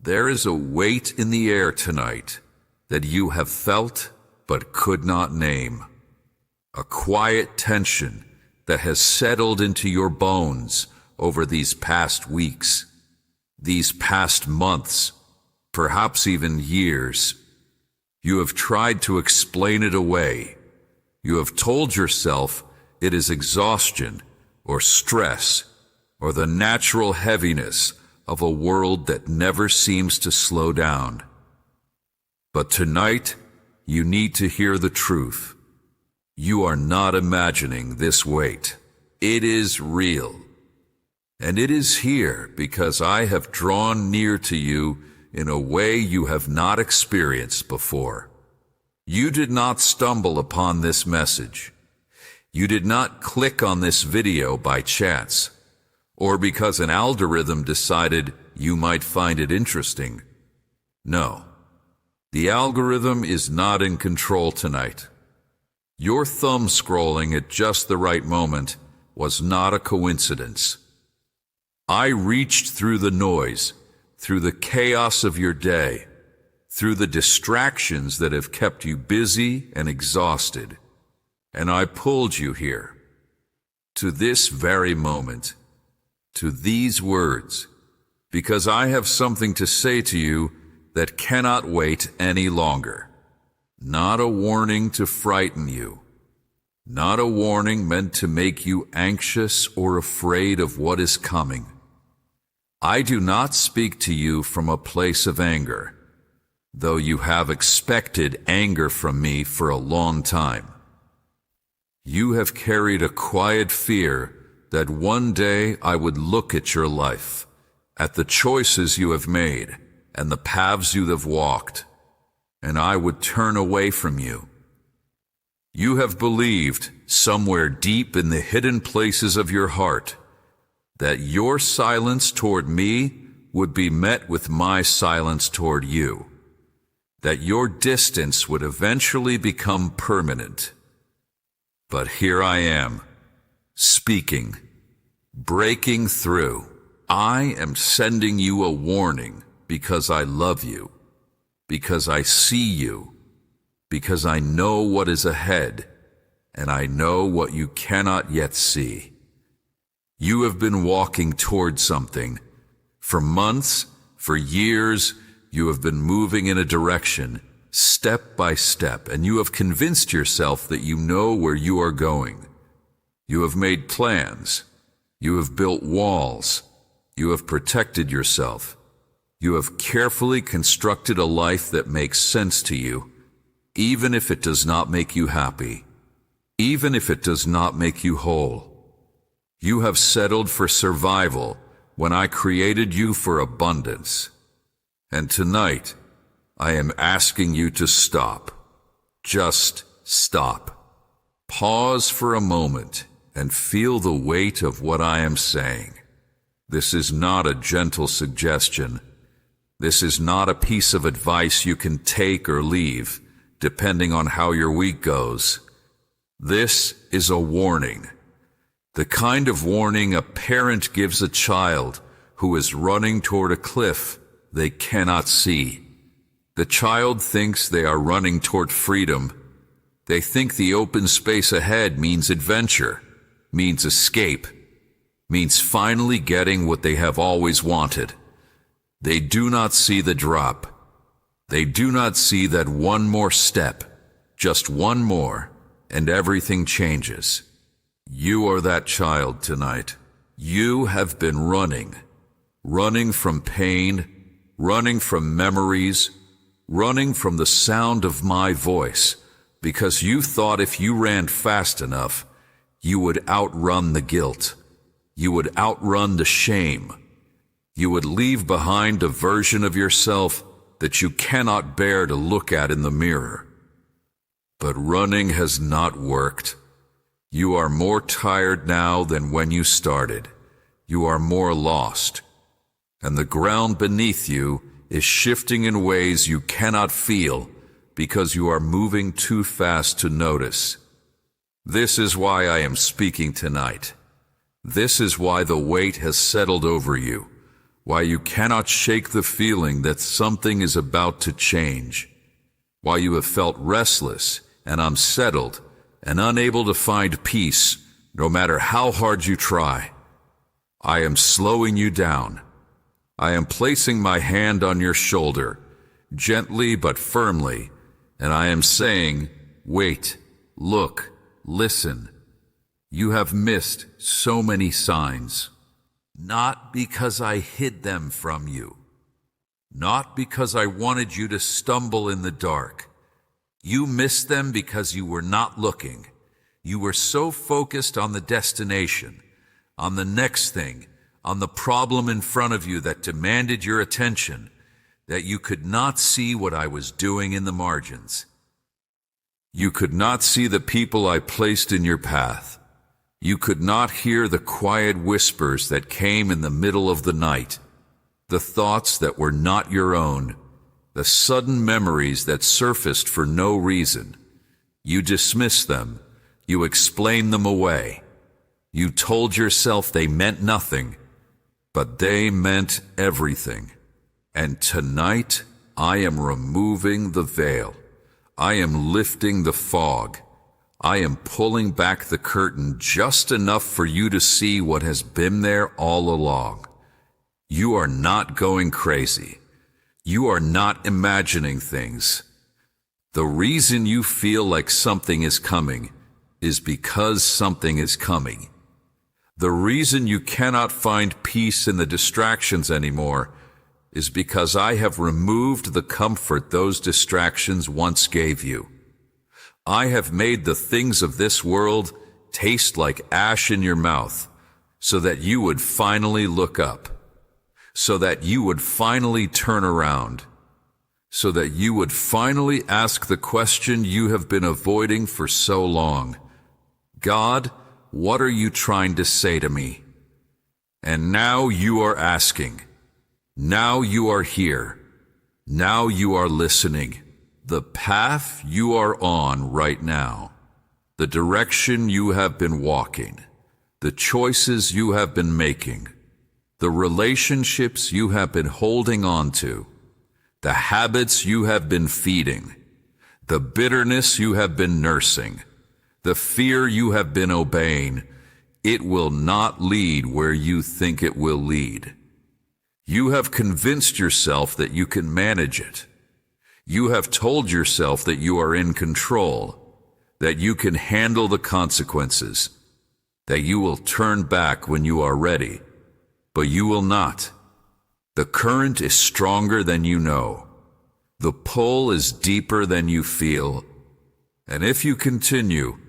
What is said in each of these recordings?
There is a weight in the air tonight that you have felt but could not name. A quiet tension that has settled into your bones over these past weeks, these past months, perhaps even years. You have tried to explain it away. You have told yourself it is exhaustion or stress or the natural heaviness of a world that never seems to slow down. But tonight, you need to hear the truth. You are not imagining this weight. It is real. And it is here because I have drawn near to you in a way you have not experienced before. You did not stumble upon this message. You did not click on this video by chance, or because an algorithm decided you might find it interesting. No, the algorithm is not in control tonight. Your thumb scrolling at just the right moment was not a coincidence. I reached through the noise, through the chaos of your day, through the distractions that have kept you busy and exhausted, and I pulled you here, to this very moment, to these words, because I have something to say to you that cannot wait any longer. Not a warning to frighten you, not a warning meant to make you anxious or afraid of what is coming. I do not speak to you from a place of anger, though you have expected anger from me for a long time. You have carried a quiet fear that one day I would look at your life, at the choices you have made and the paths you have walked, and I would turn away from you. You have believed somewhere deep in the hidden places of your heart that your silence toward me would be met with my silence toward you, that your distance would eventually become permanent. But here I am, speaking, breaking through. I am sending you a warning because I love you, because I see you, because I know what is ahead, and I know what you cannot yet see. You have been walking toward something. For months, for years, you have been moving in a direction, step by step, and you have convinced yourself that you know where you are going. You have made plans. You have built walls. You have protected yourself. You have carefully constructed a life that makes sense to you, even if it does not make you happy, even if it does not make you whole. You have settled for survival when I created you for abundance. And tonight, I am asking you to stop. Just stop. Pause for a moment and feel the weight of what I am saying. This is not a gentle suggestion. This is not a piece of advice you can take or leave, depending on how your week goes. This is a warning. The kind of warning a parent gives a child who is running toward a cliff they cannot see. The child thinks they are running toward freedom. They think the open space ahead means adventure, means escape, means finally getting what they have always wanted. They do not see the drop. They do not see that one more step, just one more, and everything changes. You are that child tonight. You have been running from pain, running from memories, running from the sound of my voice, because you thought if you ran fast enough, you would outrun the guilt. You would outrun the shame. You would leave behind a version of yourself that you cannot bear to look at in the mirror. But running has not worked. You are more tired now than when you started. You are more lost. And the ground beneath you is shifting in ways you cannot feel because you are moving too fast to notice. This is why I am speaking tonight. This is why the weight has settled over you, why you cannot shake the feeling that something is about to change, why you have felt restless and unsettled and unable to find peace no matter how hard you try. I am slowing you down. I am placing my hand on your shoulder, gently but firmly, and I am saying, wait, look, listen. You have missed so many signs, not because I hid them from you, not because I wanted you to stumble in the dark. You missed them because you were not looking. You were so focused on the destination, on the next thing, on the problem in front of you that demanded your attention, that you could not see what I was doing in the margins. You could not see the people I placed in your path. You could not hear the quiet whispers that came in the middle of the night, the thoughts that were not your own, the sudden memories that surfaced for no reason. You dismissed them. You explained them away. You told yourself they meant nothing, but they meant everything. And tonight, I am removing the veil. I am lifting the fog. I am pulling back the curtain just enough for you to see what has been there all along. You are not going crazy. You are not imagining things. The reason you feel like something is coming is because something is coming. The reason you cannot find peace in the distractions anymore is because I have removed the comfort those distractions once gave you. I have made the things of this world taste like ash in your mouth so that you would finally look up, so that you would finally turn around, so that you would finally ask the question you have been avoiding for so long. God, what are you trying to say to me? And now you are asking. Now you are here. Now you are listening. The path you are on right now, the direction you have been walking, the choices you have been making, the relationships you have been holding on to, the habits you have been feeding, the bitterness you have been nursing, the fear you have been obeying, it will not lead where you think it will lead. You have convinced yourself that you can manage it. You have told yourself that you are in control, that you can handle the consequences, that you will turn back when you are ready, but you will not. The current is stronger than you know. The pull is deeper than you feel. And if you continue,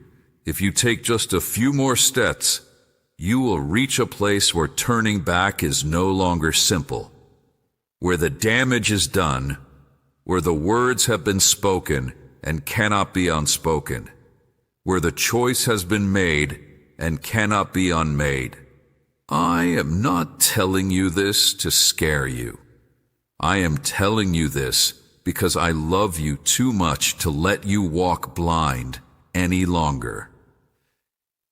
if you take just a few more steps, you will reach a place where turning back is no longer simple, where the damage is done, where the words have been spoken and cannot be unspoken, where the choice has been made and cannot be unmade. I am not telling you this to scare you. I am telling you this because I love you too much to let you walk blind any longer.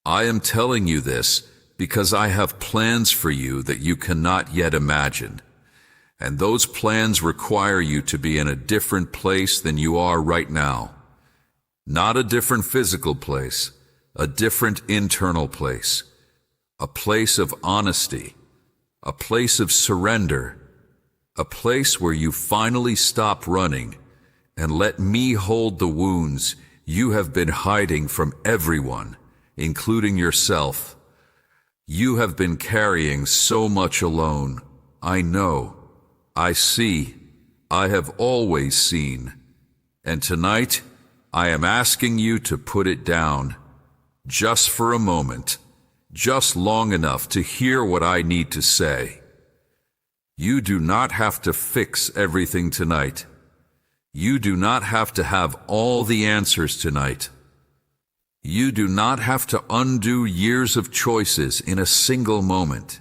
I am telling you this because I have plans for you that you cannot yet imagine. And those plans require you to be in a different place than you are right now. Not a different physical place, a different internal place. A place of honesty, a place of surrender, a place where you finally stop running and let me hold the wounds you have been hiding from everyone, including yourself. You have been carrying so much alone. I know. I see. I have always seen. And tonight, I am asking you to put it down, just for a moment, just long enough to hear what I need to say. You do not have to fix everything tonight. You do not have to have all the answers tonight. You do not have to undo years of choices in a single moment.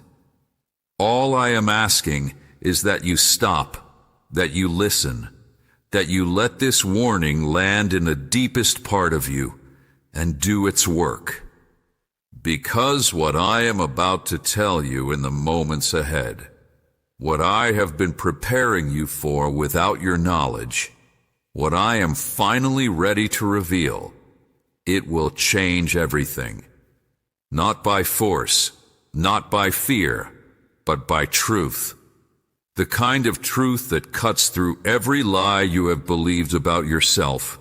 All I am asking is that you stop, that you listen, that you let this warning land in the deepest part of you and do its work. Because what I am about to tell you in the moments ahead What I have been preparing you for without your knowledge, what I am finally ready to reveal, it will change everything. Not by force, not by fear, but by truth. The kind of truth that cuts through every lie you have believed about yourself,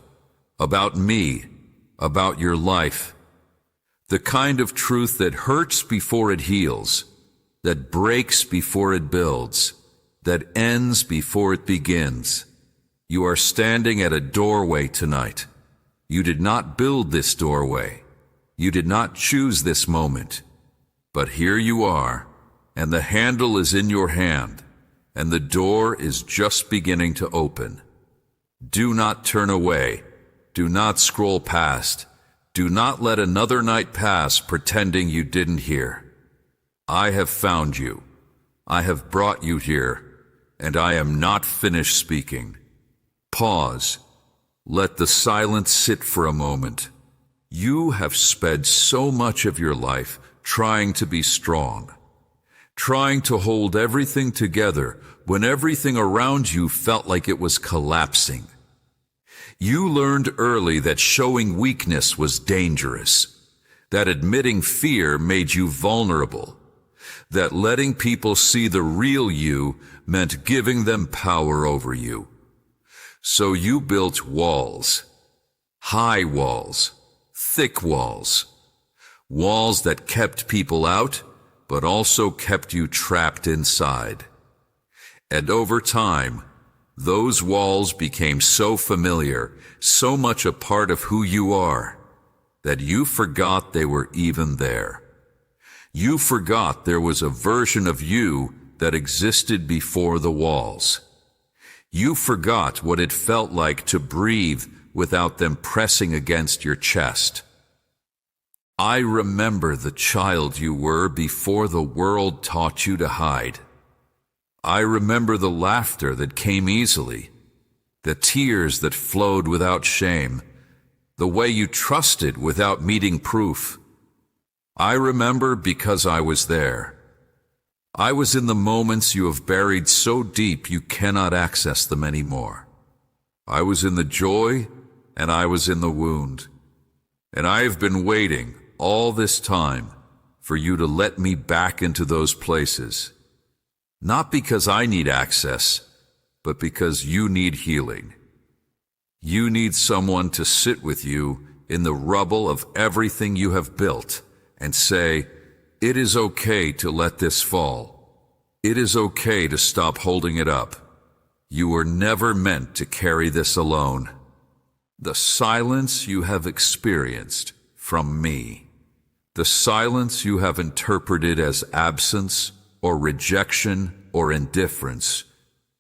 about me, about your life. The kind of truth that hurts before it heals, that breaks before it builds, that ends before it begins. You are standing at a doorway tonight. You did not build this doorway. You did not choose this moment. But here you are, and the handle is in your hand, and the door is just beginning to open. Do not turn away. Do not scroll past. Do not let another night pass pretending you didn't hear. I have found you. I have brought you here, and I am not finished speaking. Pause. Let the silence sit for a moment. You have spent so much of your life trying to be strong, trying to hold everything together when everything around you felt like it was collapsing. You learned early that showing weakness was dangerous, that admitting fear made you vulnerable, that letting people see the real you meant giving them power over you. So you built walls, high walls, thick walls, walls that kept people out, but also kept you trapped inside. And over time, those walls became so familiar, so much a part of who you are, that you forgot they were even there. You forgot there was a version of you that existed before the walls. You forgot what it felt like to breathe without them pressing against your chest. I remember the child you were before the world taught you to hide. I remember the laughter that came easily, the tears that flowed without shame, the way you trusted without meeting proof. I remember because I was there. I was in the moments you have buried so deep you cannot access them anymore. I was in the joy and I was in the wound. And I have been waiting all this time for you to let me back into those places. Not because I need access, but because you need healing. You need someone to sit with you in the rubble of everything you have built and say, it is okay to let this fall. It is okay to stop holding it up. You were never meant to carry this alone. The silence you have experienced from me, the silence you have interpreted as absence or rejection or indifference,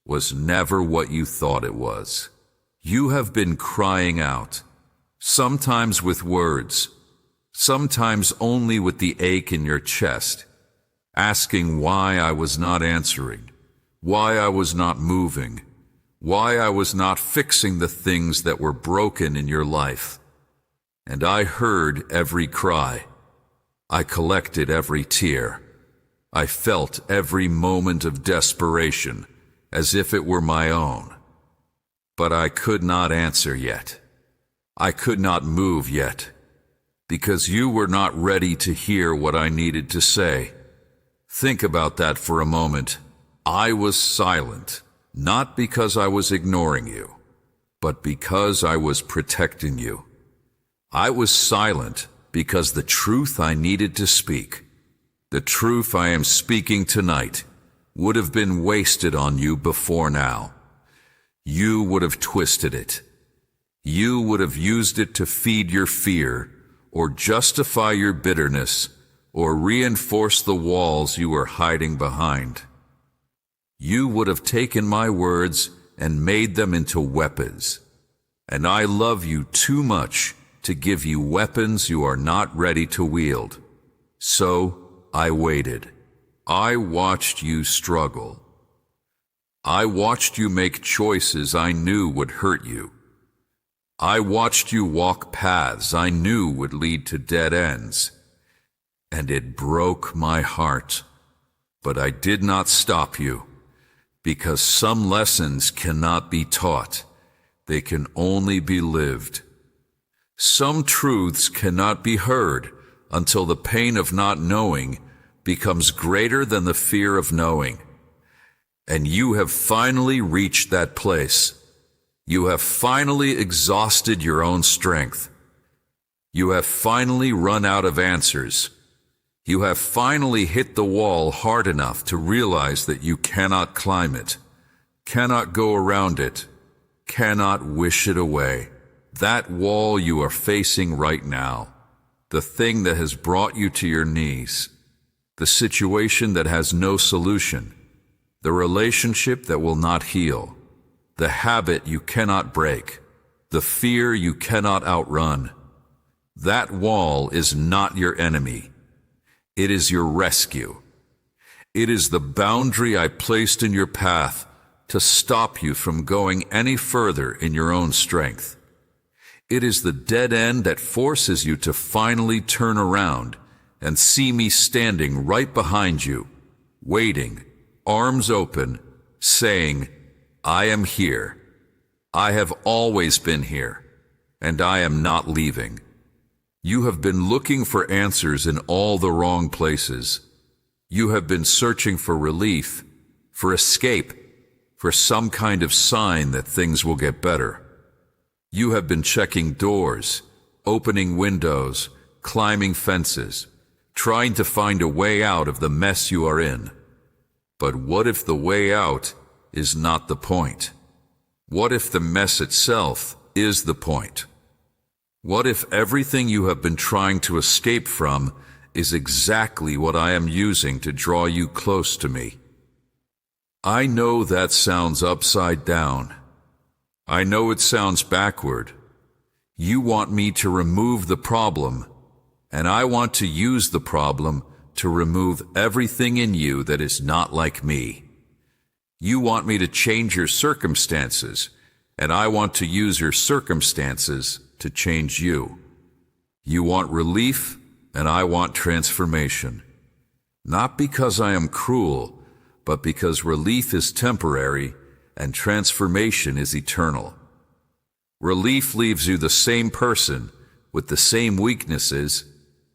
was never what you thought it was. You have been crying out, sometimes with words, sometimes only with the ache in your chest, asking why I was not answering, why I was not moving, why I was not fixing the things that were broken in your life. And I heard every cry. I collected every tear. I felt every moment of desperation as if it were my own. But I could not answer yet. I could not move yet, because you were not ready to hear what I needed to say. Think about that for a moment. I was silent, not because I was ignoring you, but because I was protecting you. I was silent because the truth I needed to speak, the truth I am speaking tonight, would have been wasted on you before now. You would have twisted it. You would have used it to feed your fear, or justify your bitterness, or reinforce the walls you were hiding behind. You would have taken my words and made them into weapons. And I love you too much to give you weapons you are not ready to wield. So I waited. I watched you struggle. I watched you make choices I knew would hurt you. I watched you walk paths I knew would lead to dead ends. And it broke my heart. But I did not stop you. because some lessons cannot be taught. They can only be lived. Some truths cannot be heard until the pain of not knowing becomes greater than the fear of knowing. And you have finally reached that place. You have finally exhausted your own strength. You have finally run out of answers. You have finally hit the wall hard enough to realize that you cannot climb it, cannot go around it, cannot wish it away. That wall you are facing right now, the thing that has brought you to your knees, the situation that has no solution, the relationship that will not heal, the habit you cannot break, the fear you cannot outrun. That wall is not your enemy. It is your rescue. It is the boundary I placed in your path to stop you from going any further in your own strength. It is the dead end that forces you to finally turn around and see me standing right behind you, waiting, arms open, saying, I am here. I have always been here, and I am not leaving. You have been looking for answers in all the wrong places. You have been searching for relief, for escape, for some kind of sign that things will get better. You have been checking doors, opening windows, climbing fences, trying to find a way out of the mess you are in. But what if the way out is not the point? What if the mess itself is the point? What if everything you have been trying to escape from is exactly what I am using to draw you close to me? I know that sounds upside down. I know it sounds backward. You want me to remove the problem, and I want to use the problem to remove everything in you that is not like me. You want me to change your circumstances, and I want to use your circumstances to change you. You want relief, and I want transformation. Not because I am cruel, but because relief is temporary and transformation is eternal. Relief leaves you the same person with the same weaknesses,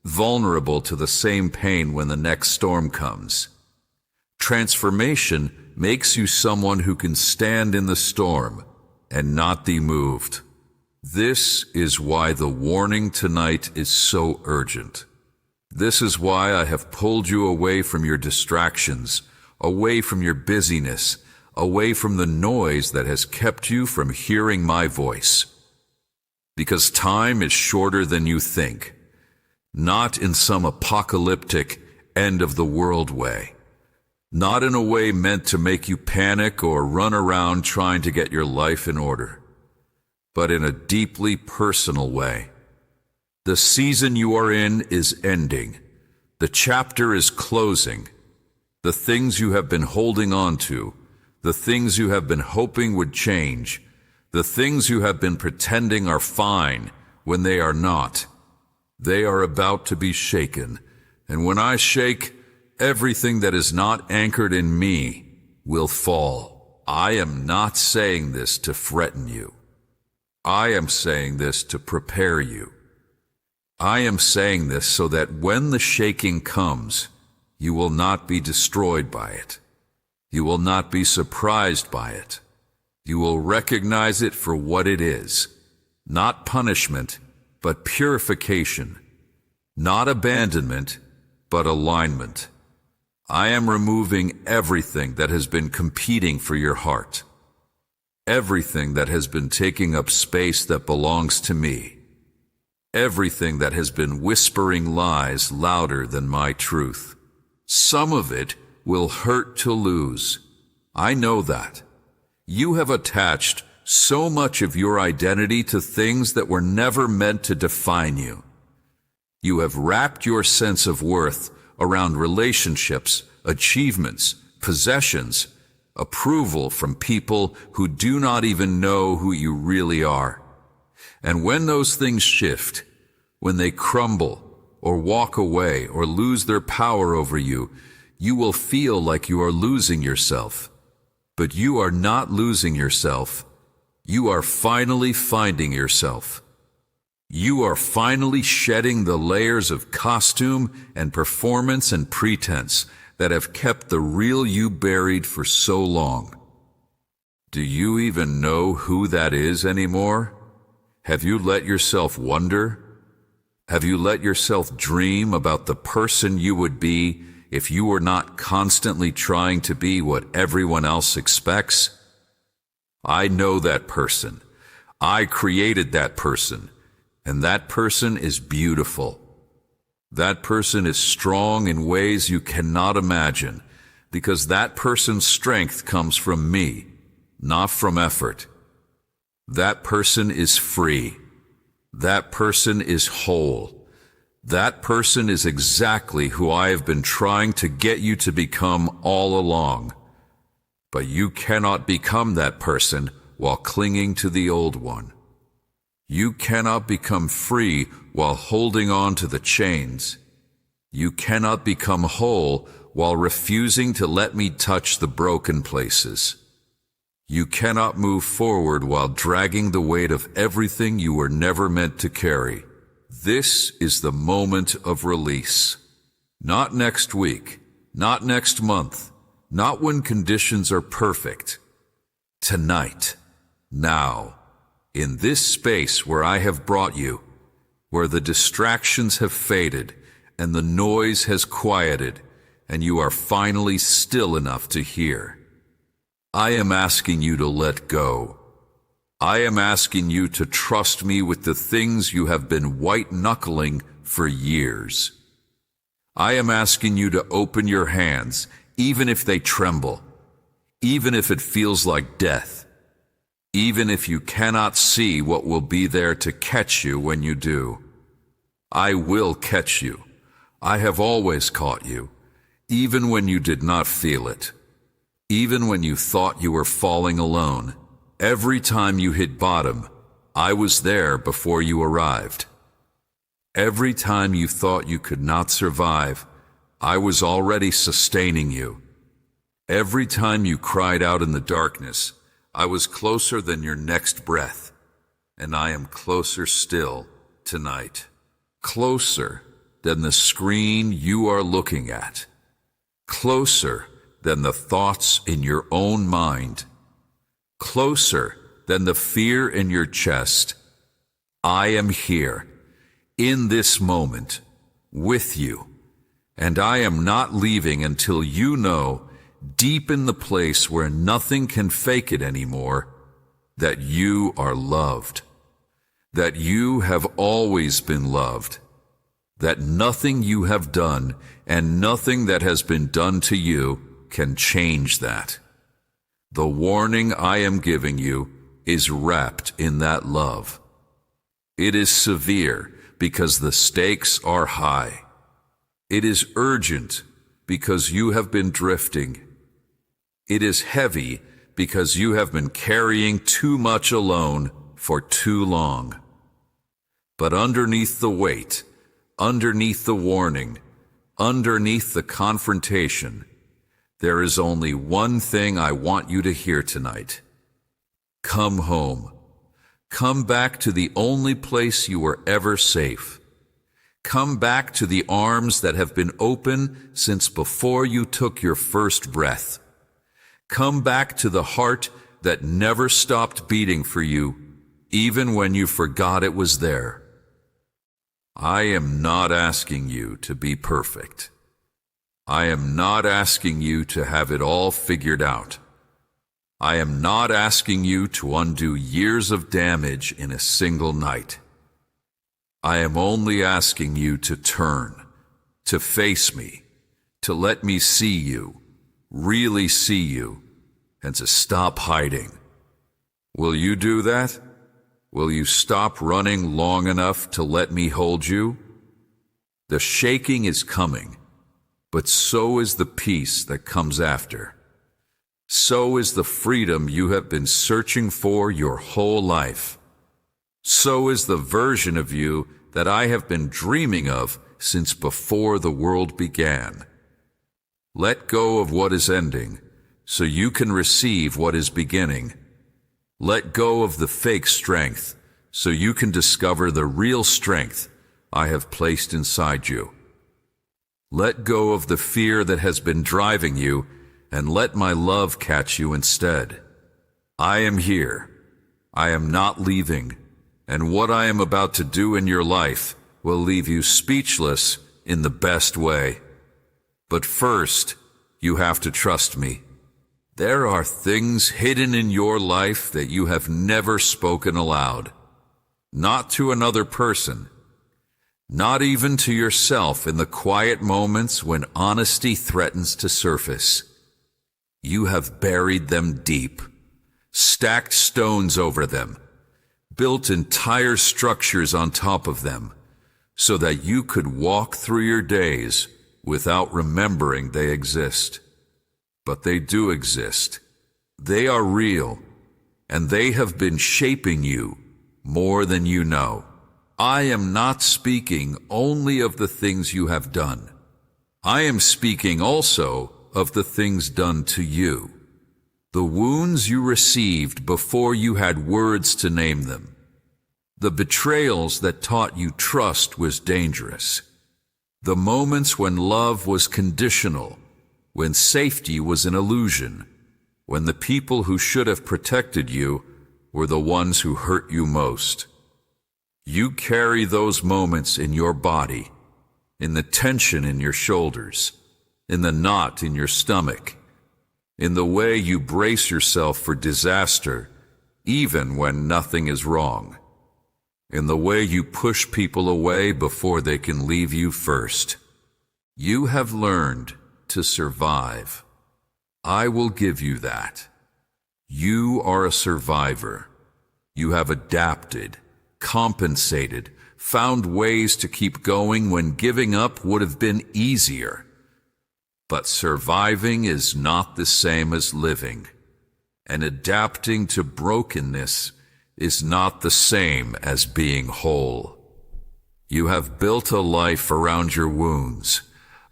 vulnerable to the same pain when the next storm comes. Transformation makes you someone who can stand in the storm and not be moved. This is why the warning tonight is so urgent. This is why I have pulled you away from your distractions, away from your busyness, away from the noise that has kept you from hearing my voice. Because time is shorter than you think, not in some apocalyptic end-of-the-world way, not in a way meant to make you panic or run around trying to get your life in order, but in a deeply personal way. The season you are in is ending. The chapter is closing. The things you have been holding on to, the things you have been hoping would change, the things you have been pretending are fine when they are not, they are about to be shaken. And when I shake, everything that is not anchored in me will fall. I am not saying this to threaten you. I am saying this to prepare you. I am saying this so that when the shaking comes, you will not be destroyed by it. You will not be surprised by it. You will recognize it for what it is. Not punishment, but purification. Not abandonment, but alignment. I am removing everything that has been competing for your heart. Everything that has been taking up space that belongs to me. Everything that has been whispering lies louder than my truth. Some of it will hurt to lose. I know that. You have attached so much of your identity to things that were never meant to define you. You have wrapped your sense of worth around relationships, achievements, possessions, approval from people who do not even know who you really are. And when those things shift, when they crumble or walk away or lose their power over you, you will feel like you are losing yourself. But you are not losing yourself. You are finally finding yourself. You are finally shedding the layers of costume and performance and pretense that have kept the real you buried for so long. Do you even know who that is anymore? Have you let yourself wonder? Have you let yourself dream about the person you would be if you were not constantly trying to be what everyone else expects? I know that person. I created that person, and that person is beautiful. That person is strong in ways you cannot imagine, because that person's strength comes from me, not from effort. That person is free. That person is whole. That person is exactly who I have been trying to get you to become all along. But you cannot become that person while clinging to the old one. You cannot become free while holding on to the chains. You cannot become whole while refusing to let me touch the broken places. You cannot move forward while dragging the weight of everything you were never meant to carry. This is the moment of release. Not next week, not next month, not when conditions are perfect. Tonight, now, in this space where I have brought you, where the distractions have faded and the noise has quieted, and you are finally still enough to hear. I am asking you to let go. I am asking you to trust me with the things you have been white-knuckling for years. I am asking you to open your hands, even if they tremble, even if it feels like death, even if you cannot see what will be there to catch you when you do. I will catch you. I have always caught you, even when you did not feel it. Even when you thought you were falling alone, every time you hit bottom, I was there before you arrived. Every time you thought you could not survive, I was already sustaining you. Every time you cried out in the darkness, I was closer than your next breath, and I am closer still tonight. Closer than the screen you are looking at. Closer than the thoughts in your own mind. Closer than the fear in your chest. I am here, in this moment, with you, and I am not leaving until you know, deep in the place where nothing can fake it anymore, that you are loved, that you have always been loved, that nothing you have done and nothing that has been done to you can change that. The warning I am giving you is wrapped in that love. It is severe because the stakes are high. It is urgent because you have been drifting. It is heavy because you have been carrying too much alone for too long. But underneath the weight, underneath the warning, underneath the confrontation, there is only one thing I want you to hear tonight. Come home. Come back to the only place you were ever safe. Come back to the arms that have been open since before you took your first breath. Come back to the heart that never stopped beating for you, even when you forgot it was there. I am not asking you to be perfect. I am not asking you to have it all figured out. I am not asking you to undo years of damage in a single night. I am only asking you to turn, to face me, to let me see you, really see you, and to stop hiding. Will you do that? Will you stop running long enough to let me hold you? The shaking is coming, but so is the peace that comes after. So is the freedom you have been searching for your whole life. So is the version of you that I have been dreaming of since before the world began. Let go of what is ending. so you can receive what is beginning. Let go of the fake strength, so you can discover the real strength I have placed inside you. Let go of the fear that has been driving you, and let my love catch you instead. I am here. I am not leaving, and what I am about to do in your life will leave you speechless in the best way. But first, you have to trust me. There are things hidden in your life that you have never spoken aloud. Not to another person, not even to yourself in the quiet moments when honesty threatens to surface. You have buried them deep, stacked stones over them, built entire structures on top of them, so that you could walk through your days without remembering they exist. But they do exist. They are real, and they have been shaping you more than you know. I am not speaking only of the things you have done. I am speaking also of the things done to you. The wounds you received before you had words to name them. The betrayals that taught you trust was dangerous. The moments when love was conditional, when safety was an illusion, when the people who should have protected you were the ones who hurt you most. You carry those moments in your body, in the tension in your shoulders, in the knot in your stomach, in the way you brace yourself for disaster, even when nothing is wrong, in the way you push people away before they can leave you first. You have learned to survive. I will give you that. You are a survivor. You have adapted, compensated, found ways to keep going when giving up would have been easier. But surviving is not the same as living, and adapting to brokenness is not the same as being whole. You have built a life around your wounds,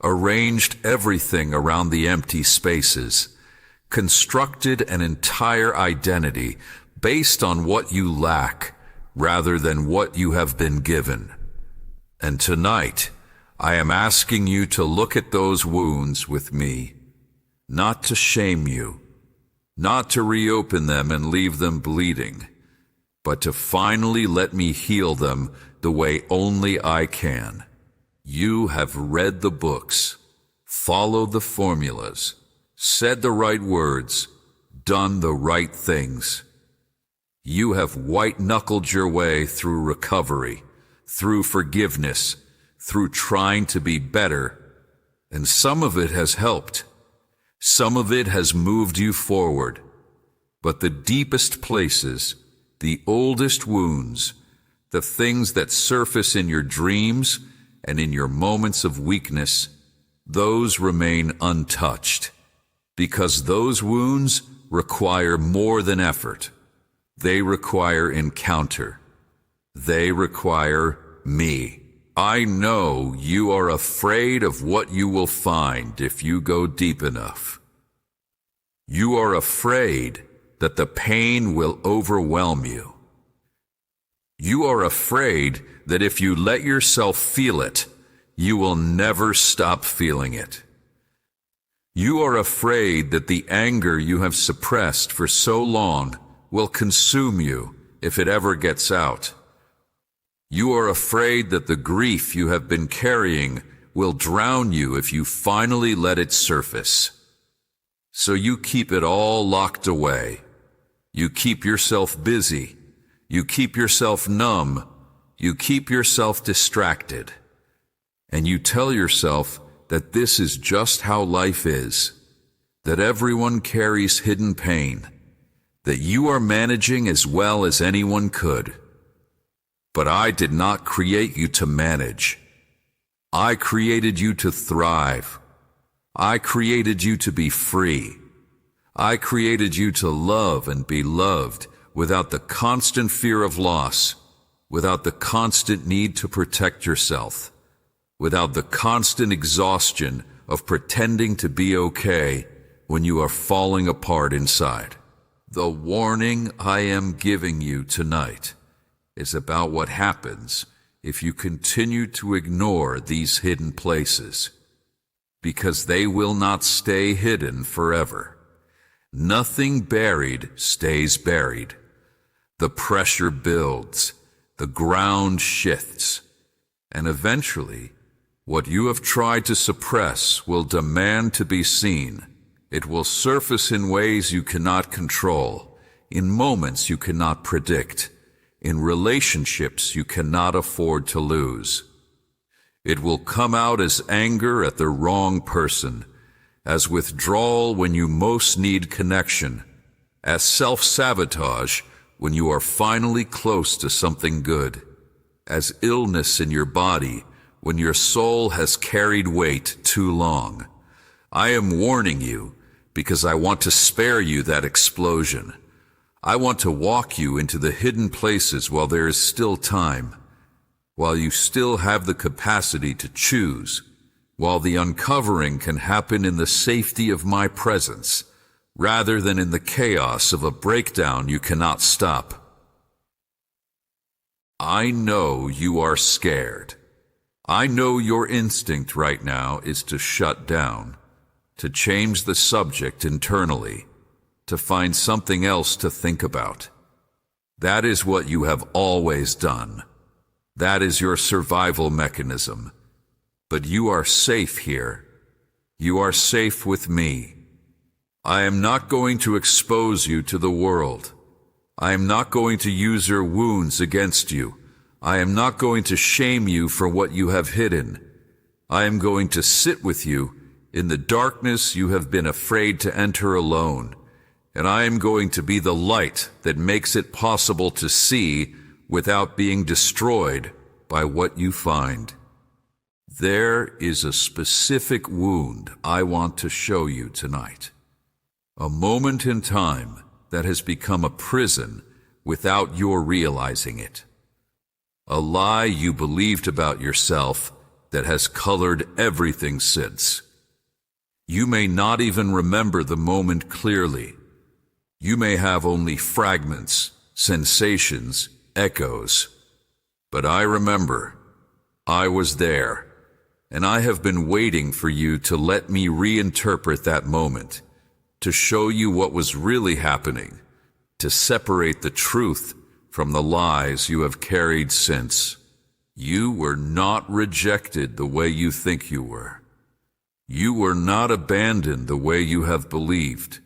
arranged everything around the empty spaces, constructed an entire identity based on what you lack rather than what you have been given. And tonight, I am asking you to look at those wounds with me, not to shame you, not to reopen them and leave them bleeding, but to finally let me heal them the way only I can. You have read the books, followed the formulas, said the right words, done the right things. You have white-knuckled your way through recovery, through forgiveness, through trying to be better, and some of it has helped. Some of it has moved you forward. But the deepest places, the oldest wounds, the things that surface in your dreams and in your moments of weakness, those remain untouched. Because those wounds require more than effort. They require encounter. They require me. I know you are afraid of what you will find if you go deep enough. You are afraid that the pain will overwhelm you. You are afraid that if you let yourself feel it, you will never stop feeling it. You are afraid that the anger you have suppressed for so long will consume you if it ever gets out. You are afraid that the grief you have been carrying will drown you if you finally let it surface. So you keep it all locked away. You keep yourself busy. You keep yourself numb. You keep yourself distracted. And you tell yourself that this is just how life is, that everyone carries hidden pain, that you are managing as well as anyone could. But I did not create you to manage. I created you to thrive. I created you to be free. I created you to love and be loved without the constant fear of loss, without the constant need to protect yourself, without the constant exhaustion of pretending to be okay when you are falling apart inside. The warning I am giving you tonight is about what happens if you continue to ignore these hidden places, because they will not stay hidden forever. Nothing buried stays buried. The pressure builds, the ground shifts, and eventually, what you have tried to suppress will demand to be seen. It will surface in ways you cannot control, in moments you cannot predict, in relationships you cannot afford to lose. It will come out as anger at the wrong person, as withdrawal when you most need connection, as self-sabotage when you are finally close to something good, as illness in your body when your soul has carried weight too long. I am warning you because I want to spare you that explosion. I want to walk you into the hidden places while there is still time, while you still have the capacity to choose, while the uncovering can happen in the safety of my presence, rather than in the chaos of a breakdown you cannot stop. I know you are scared. I know your instinct right now is to shut down, to change the subject internally, to find something else to think about. That is what you have always done. That is your survival mechanism. But you are safe here. You are safe with me. I am not going to expose you to the world. I am not going to use your wounds against you. I am not going to shame you for what you have hidden. I am going to sit with you in the darkness you have been afraid to enter alone, and I am going to be the light that makes it possible to see without being destroyed by what you find. There is a specific wound I want to show you tonight. A moment in time that has become a prison without your realizing it. A lie you believed about yourself that has colored everything since. You may not even remember the moment clearly. You may have only fragments, sensations, echoes. But I remember. I was there, and I have been waiting for you to let me reinterpret that moment, to show you what was really happening, to separate the truth from the lies you have carried since. You were not rejected the way you think you were. You were not abandoned the way you have believed.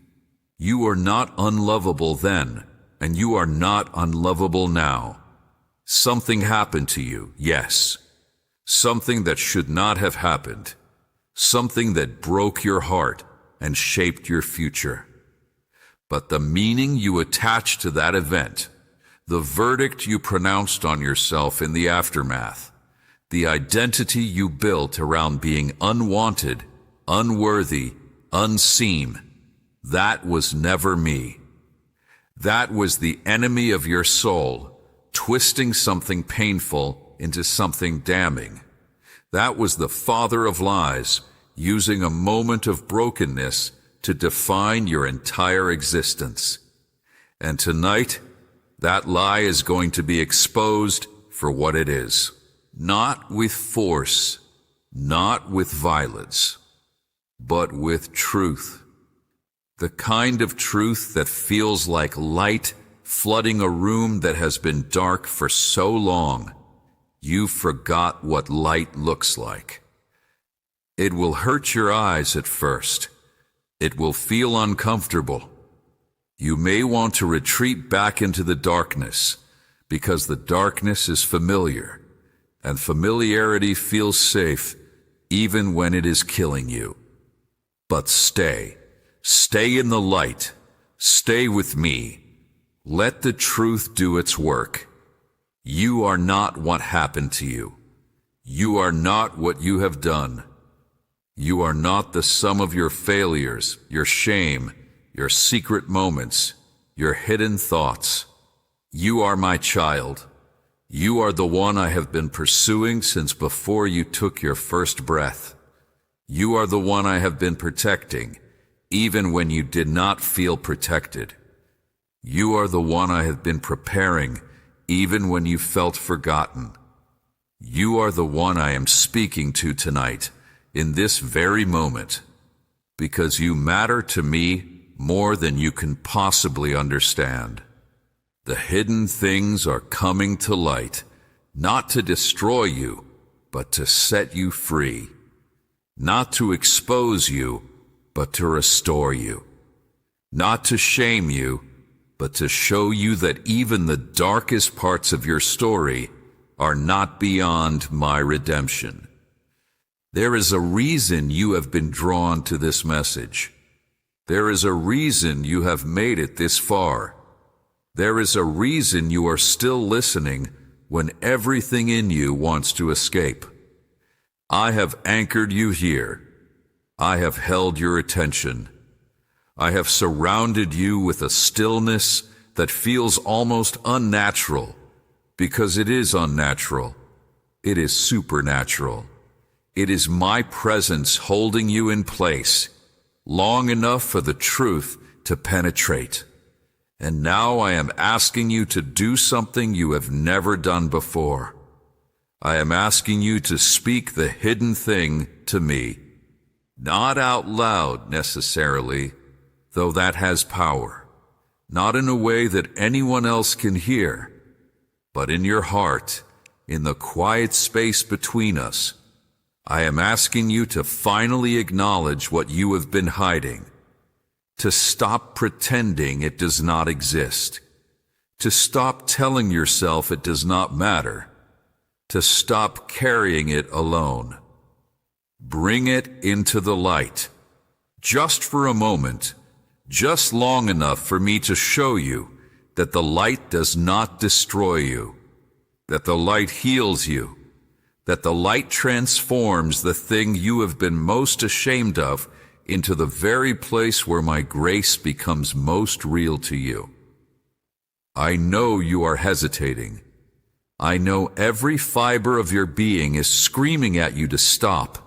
You were not unlovable then, and you are not unlovable now. Something happened to you, yes. Something that should not have happened. Something that broke your heart and shaped your future. But the meaning you attached to that event, the verdict you pronounced on yourself in the aftermath, the identity you built around being unwanted, unworthy, unseen, that was never me. That was the enemy of your soul, twisting something painful into something damning. That was the father of lies, using a moment of brokenness to define your entire existence. And tonight, that lie is going to be exposed for what it is. Not with force, not with violence, but with truth. The kind of truth that feels like light flooding a room that has been dark for so long, you forgot what light looks like. It will hurt your eyes at first. It will feel uncomfortable. You may want to retreat back into the darkness because the darkness is familiar, and familiarity feels safe even when it is killing you. But stay. Stay in the light. Stay with me. Let the truth do its work. You are not what happened to you. You are not what you have done. You are not the sum of your failures, your shame, your secret moments, your hidden thoughts. You are my child. You are the one I have been pursuing since before you took your first breath. You are the one I have been protecting, even when you did not feel protected. You are the one I have been preparing, even when you felt forgotten. You are the one I am speaking to tonight, in this very moment, because you matter to me more than you can possibly understand. The hidden things are coming to light, not to destroy you, but to set you free. Not to expose you, but to restore you. Not to shame you, but to show you that even the darkest parts of your story are not beyond my redemption. There is a reason you have been drawn to this message. There is a reason you have made it this far. There is a reason you are still listening when everything in you wants to escape. I have anchored you here. I have held your attention. I have surrounded you with a stillness that feels almost unnatural, because it is unnatural. It is supernatural. It is my presence holding you in place, long enough for the truth to penetrate. And now I am asking you to do something you have never done before. I am asking you to speak the hidden thing to me, not out loud necessarily, though that has power, not in a way that anyone else can hear, but in your heart, in the quiet space between us. I am asking you to finally acknowledge what you have been hiding, to stop pretending it does not exist, to stop telling yourself it does not matter, to stop carrying it alone. Bring it into the light, just for a moment, just long enough for me to show you that the light does not destroy you, that the light heals you, that the light transforms the thing you have been most ashamed of into the very place where my grace becomes most real to you. I know you are hesitating. I know every fiber of your being is screaming at you to stop,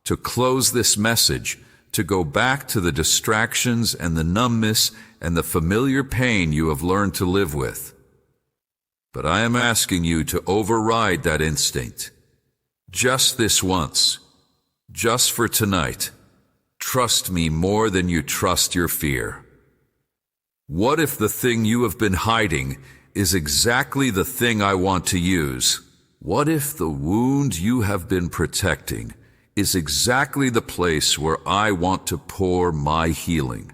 to close this message, to go back to the distractions and the numbness and the familiar pain you have learned to live with. But I am asking you to override that instinct. Just this once, just for tonight. Trust me more than you trust your fear. What if the thing you have been hiding is exactly the thing I want to use? What if the wound you have been protecting is exactly the place where I want to pour my healing?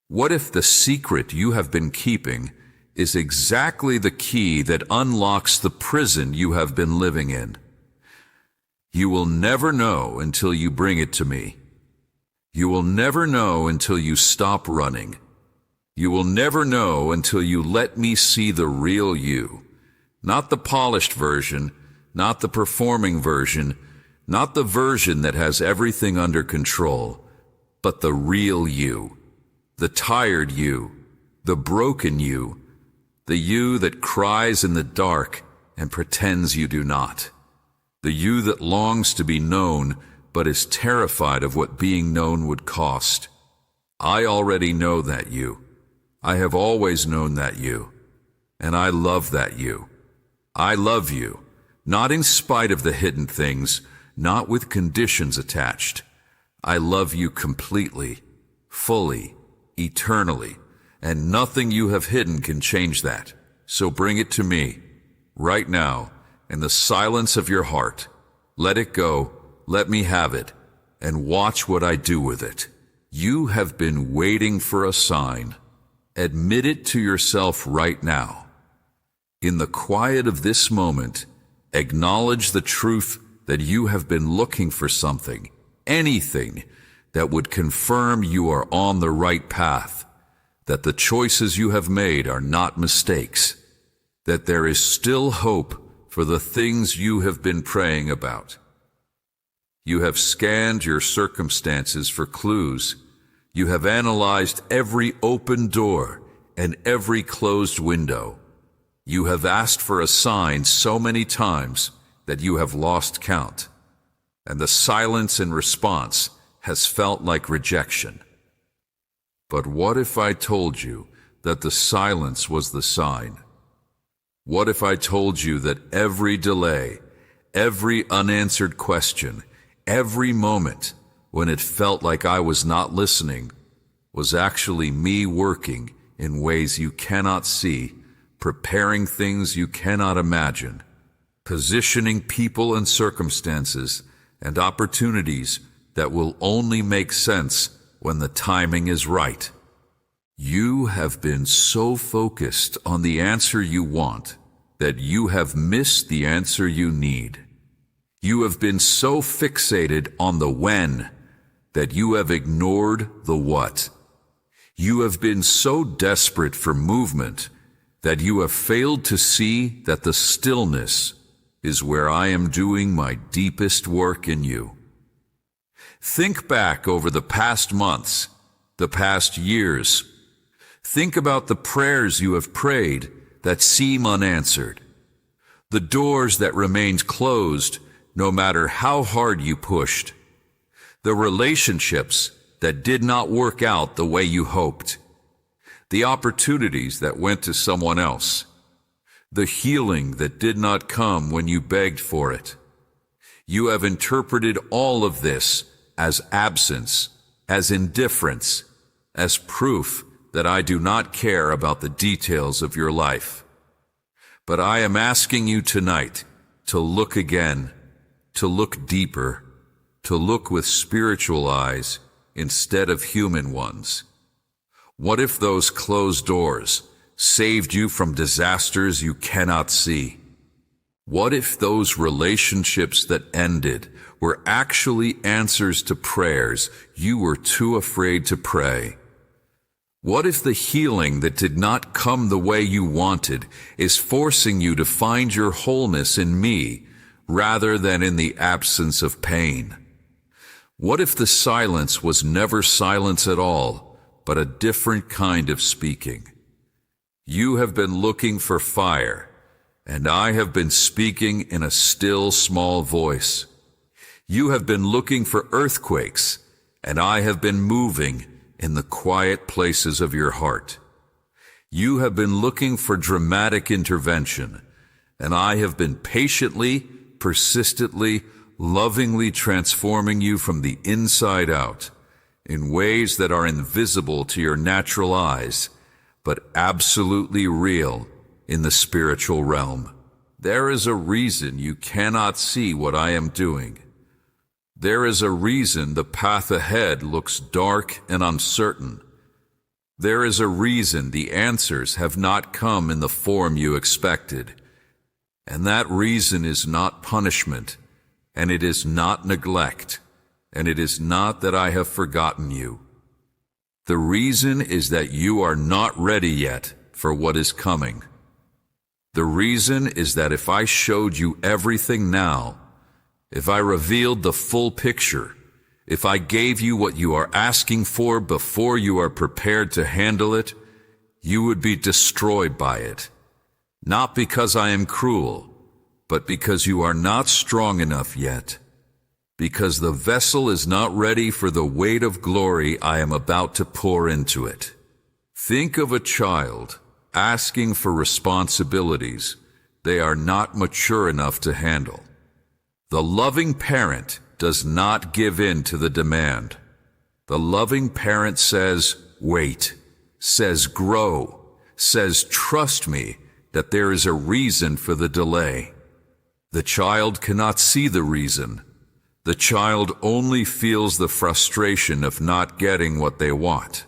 What if the secret you have been keeping is exactly the key that unlocks the prison you have been living in? You will never know until you bring it to me. You will never know until you stop running. You will never know until you let me see the real you. Not the polished version, not the performing version, not the version that has everything under control, but the real you, the tired you, the broken you, the you that cries in the dark and pretends you do not, the you that longs to be known but is terrified of what being known would cost. I already know that you. I have always known that you, and I love that you. I love you, not in spite of the hidden things, not with conditions attached. I love you completely, fully, eternally, and nothing you have hidden can change that. So bring it to me, right now, in the silence of your heart. Let it go, let me have it, and watch what I do with it. You have been waiting for a sign. Admit it to yourself right now. In the quiet of this moment, acknowledge the truth that you have been looking for something, anything that would confirm you are on the right path, that the choices you have made are not mistakes, that there is still hope for the things you have been praying about. You have scanned your circumstances for clues. You have analyzed every open door and every closed window. You have asked for a sign so many times that you have lost count. And the silence in response has felt like rejection. But what if I told you that the silence was the sign? What if I told you that every delay, every unanswered question, every moment when it felt like I was not listening was actually me working in ways you cannot see, preparing things you cannot imagine, positioning people and circumstances and opportunities that will only make sense when the timing is right? You have been so focused on the answer you want that you have missed the answer you need. You have been so fixated on the when that you have ignored the what. You have been so desperate for movement that you have failed to see that the stillness is where I am doing my deepest work in you. Think back over the past months, the past years. Think about the prayers you have prayed that seem unanswered, the doors that remained closed no matter how hard you pushed, the relationships that did not work out the way you hoped, the opportunities that went to someone else, the healing that did not come when you begged for it. You have interpreted all of this as absence, as indifference, as proof that I do not care about the details of your life. But I am asking you tonight to look again, to look deeper, to look with spiritual eyes instead of human ones. What if those closed doors saved you from disasters you cannot see? What if those relationships that ended were actually answers to prayers you were too afraid to pray? What if the healing that did not come the way you wanted is forcing you to find your wholeness in me rather than in the absence of pain? What if the silence was never silence at all, but a different kind of speaking? You have been looking for fire, and I have been speaking in a still small voice. You have been looking for earthquakes, and I have been moving in the quiet places of your heart. You have been looking for dramatic intervention, and I have been patiently, persistently, lovingly transforming you from the inside out in ways that are invisible to your natural eyes, but absolutely real in the spiritual realm. There is a reason you cannot see what I am doing. There is a reason the path ahead looks dark and uncertain. There is a reason the answers have not come in the form you expected. And that reason is not punishment, and it is not neglect, and it is not that I have forgotten you. The reason is that you are not ready yet for what is coming. The reason is that if I showed you everything now, if I revealed the full picture, if I gave you what you are asking for before you are prepared to handle it, you would be destroyed by it. Not because I am cruel, but because you are not strong enough yet. Because the vessel is not ready for the weight of glory I am about to pour into it. Think of a child asking for responsibilities they are not mature enough to handle. The loving parent does not give in to the demand. The loving parent says, wait, says grow, says trust me that there is a reason for the delay. The child cannot see the reason. The child only feels the frustration of not getting what they want.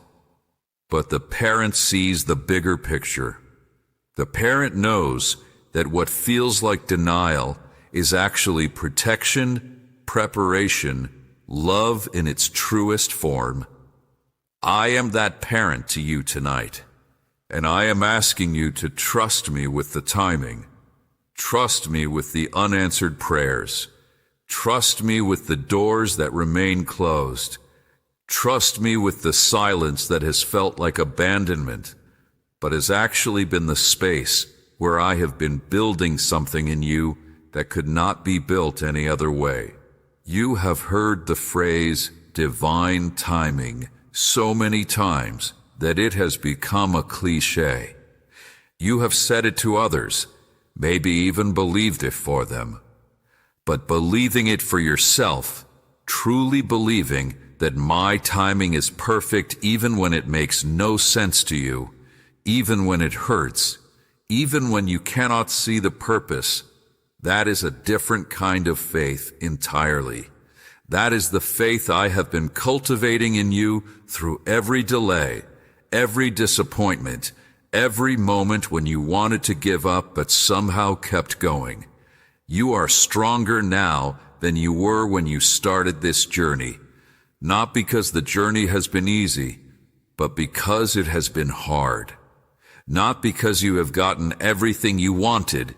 But the parent sees the bigger picture. The parent knows that what feels like denial is actually protection, preparation, love in its truest form. I am that parent to you tonight, and I am asking you to trust me with the timing. Trust me with the unanswered prayers. Trust me with the doors that remain closed. Trust me with the silence that has felt like abandonment, but has actually been the space where I have been building something in you that could not be built any other way. You have heard the phrase, divine timing so many times that it has become a cliché. You have said it to others, maybe even believed it for them. But believing it for yourself, truly believing that my timing is perfect even when it makes no sense to you, even when it hurts, even when you cannot see the purpose, that is a different kind of faith entirely. That is the faith I have been cultivating in you through every delay, every disappointment, every moment when you wanted to give up but somehow kept going. You are stronger now than you were when you started this journey, not because the journey has been easy, but because it has been hard. Not because you have gotten everything you wanted,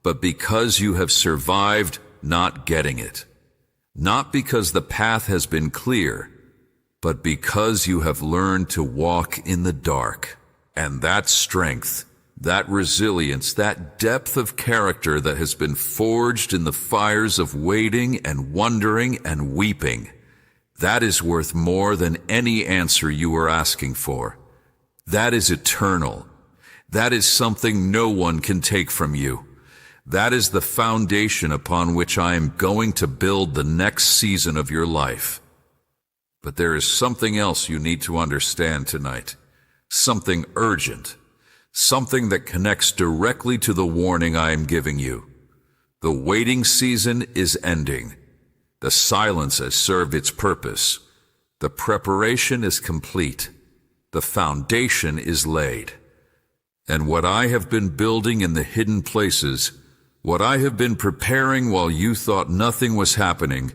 but because you have survived not getting it. Not because the path has been clear, but because you have learned to walk in the dark. And that strength, that resilience, that depth of character that has been forged in the fires of waiting and wondering and weeping, that is worth more than any answer you are asking for. That is eternal. That is something no one can take from you. That is the foundation upon which I am going to build the next season of your life. But there is something else you need to understand tonight. Something urgent. Something that connects directly to the warning I am giving you. The waiting season is ending. The silence has served its purpose. The preparation is complete. The foundation is laid. And what I have been building in the hidden places, what I have been preparing while you thought nothing was happening,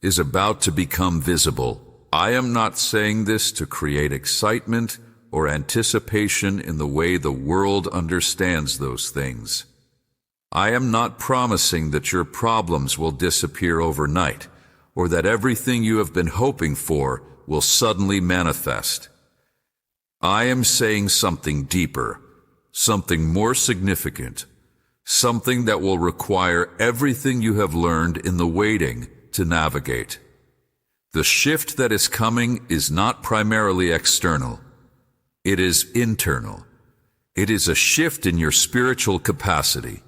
is about to become visible. I am not saying this to create excitement or anticipation in the way the world understands those things. I am not promising that your problems will disappear overnight, or that everything you have been hoping for will suddenly manifest. I am saying something deeper, something more significant, something that will require everything you have learned in the waiting to navigate. The shift that is coming is not primarily external. It is internal. It is a shift in your spiritual capacity,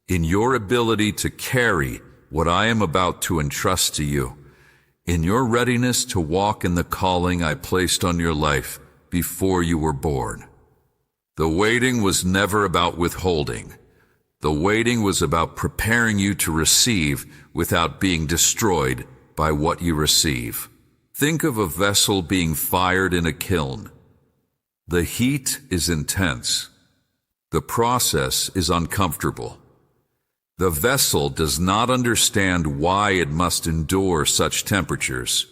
in your ability to carry what I am about to entrust to you, in your readiness to walk in the calling I placed on your life before you were born. The waiting was never about withholding. The waiting was about preparing you to receive without being destroyed by what you receive. Think of a vessel being fired in a kiln. The heat is intense. The process is uncomfortable. The vessel does not understand why it must endure such temperatures.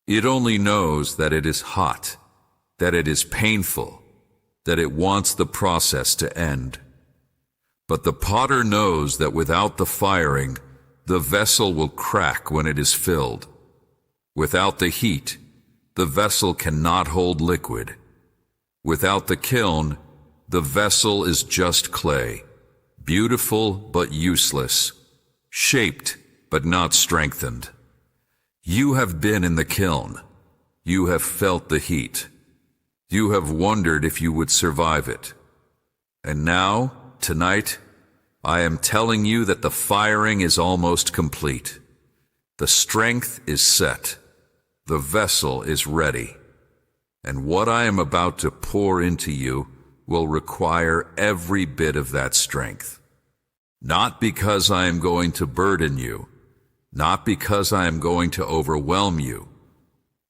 It only knows that it is hot, that it is painful, that it wants the process to end. But the potter knows that without the firing, the vessel will crack when it is filled. Without the heat, the vessel cannot hold liquid. Without the kiln, the vessel is just clay, beautiful but useless, shaped but not strengthened. You have been in the kiln. You have felt the heat. You have wondered if you would survive it. And now, tonight, I am telling you that the firing is almost complete. The strength is set. The vessel is ready. And what I am about to pour into you will require every bit of that strength. Not because I am going to burden you, not because I am going to overwhelm you,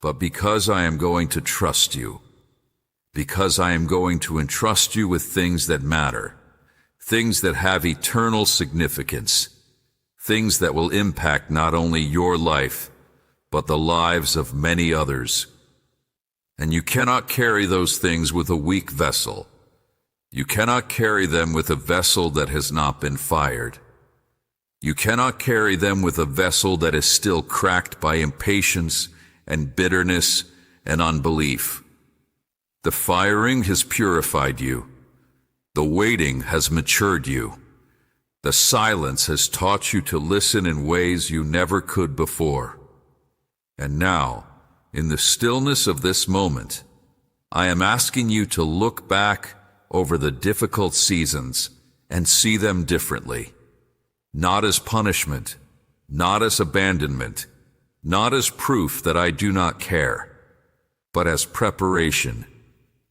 but because I am going to trust you. Because I am going to entrust you with things that matter, things that have eternal significance, things that will impact not only your life, but the lives of many others. And you cannot carry those things with a weak vessel. You cannot carry them with a vessel that has not been fired. You cannot carry them with a vessel that is still cracked by impatience and bitterness and unbelief. The firing has purified you. The waiting has matured you. The silence has taught you to listen in ways you never could before. And now, in the stillness of this moment, I am asking you to look back over the difficult seasons and see them differently. Not as punishment, not as abandonment, not as proof that I do not care, but as preparation,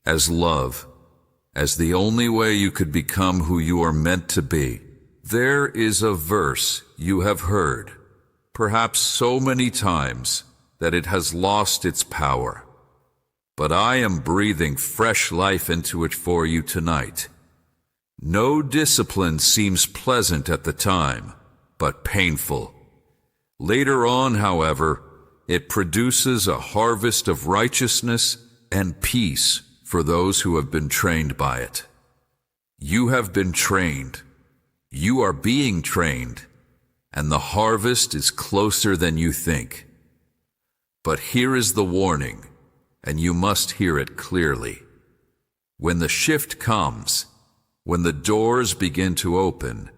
as love, as the only way you could become who you are meant to be. There is a verse you have heard, perhaps so many times that it has lost its power. But I am breathing fresh life into it for you tonight. No discipline seems pleasant at the time, but painful. Later on, however, it produces a harvest of righteousness and peace for those who have been trained by it. You have been trained. You are being trained, and the harvest is closer than you think. But here is the warning, and you must hear it clearly. When the shift comes, when the doors begin to open,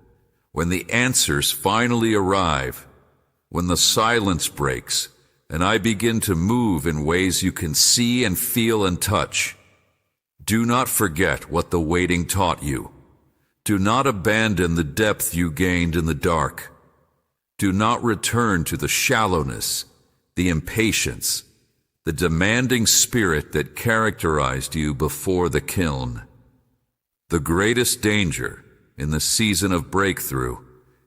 when the answers finally arrive, when the silence breaks, and I begin to move in ways you can see and feel and touch, do not forget what the waiting taught you. Do not abandon the depth you gained in the dark. Do not return to the shallowness, the impatience, the demanding spirit that characterized you before the kiln. The greatest danger in the season of breakthrough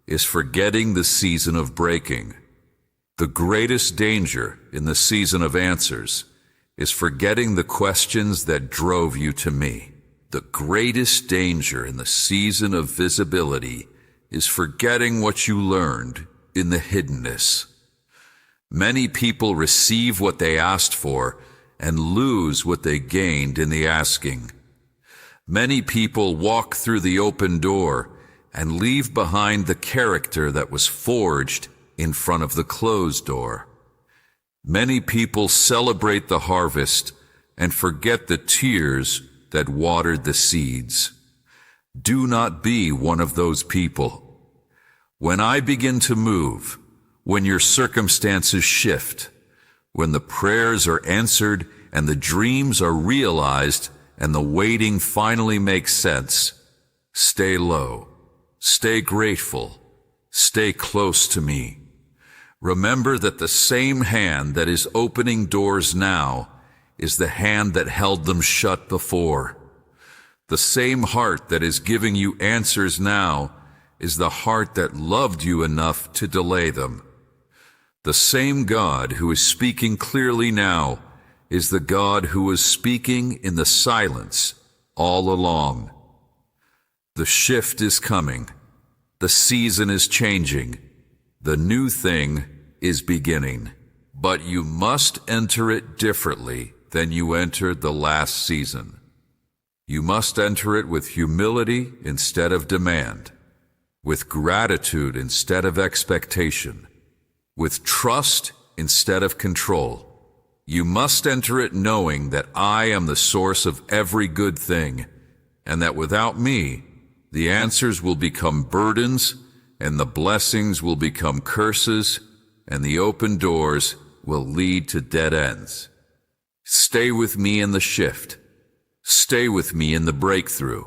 is forgetting the season of breaking. The greatest danger in the season of answers is forgetting the questions that drove you to me. The greatest danger in the season of visibility is forgetting what you learned in the hiddenness. Many people receive what they asked for and lose what they gained in the asking. Many people walk through the open door and leave behind the character that was forged in front of the closed door. Many people celebrate the harvest and forget the tears that watered the seeds. Do not be one of those people. When I begin to move, when your circumstances shift, when the prayers are answered and the dreams are realized and the waiting finally makes sense, stay low, stay grateful, stay close to me. Remember that the same hand that is opening doors now is the hand that held them shut before. The same heart that is giving you answers now is the heart that loved you enough to delay them. The same God who is speaking clearly now is the God who was speaking in the silence all along. The shift is coming. The season is changing. The new thing is beginning. But you must enter it differently than you entered the last season. You must enter it with humility instead of demand, with gratitude instead of expectation, with trust instead of control. You must enter it knowing that I am the source of every good thing, and that without me, the answers will become burdens, and the blessings will become curses, and the open doors will lead to dead ends. Stay with me in the shift. Stay with me in the breakthrough.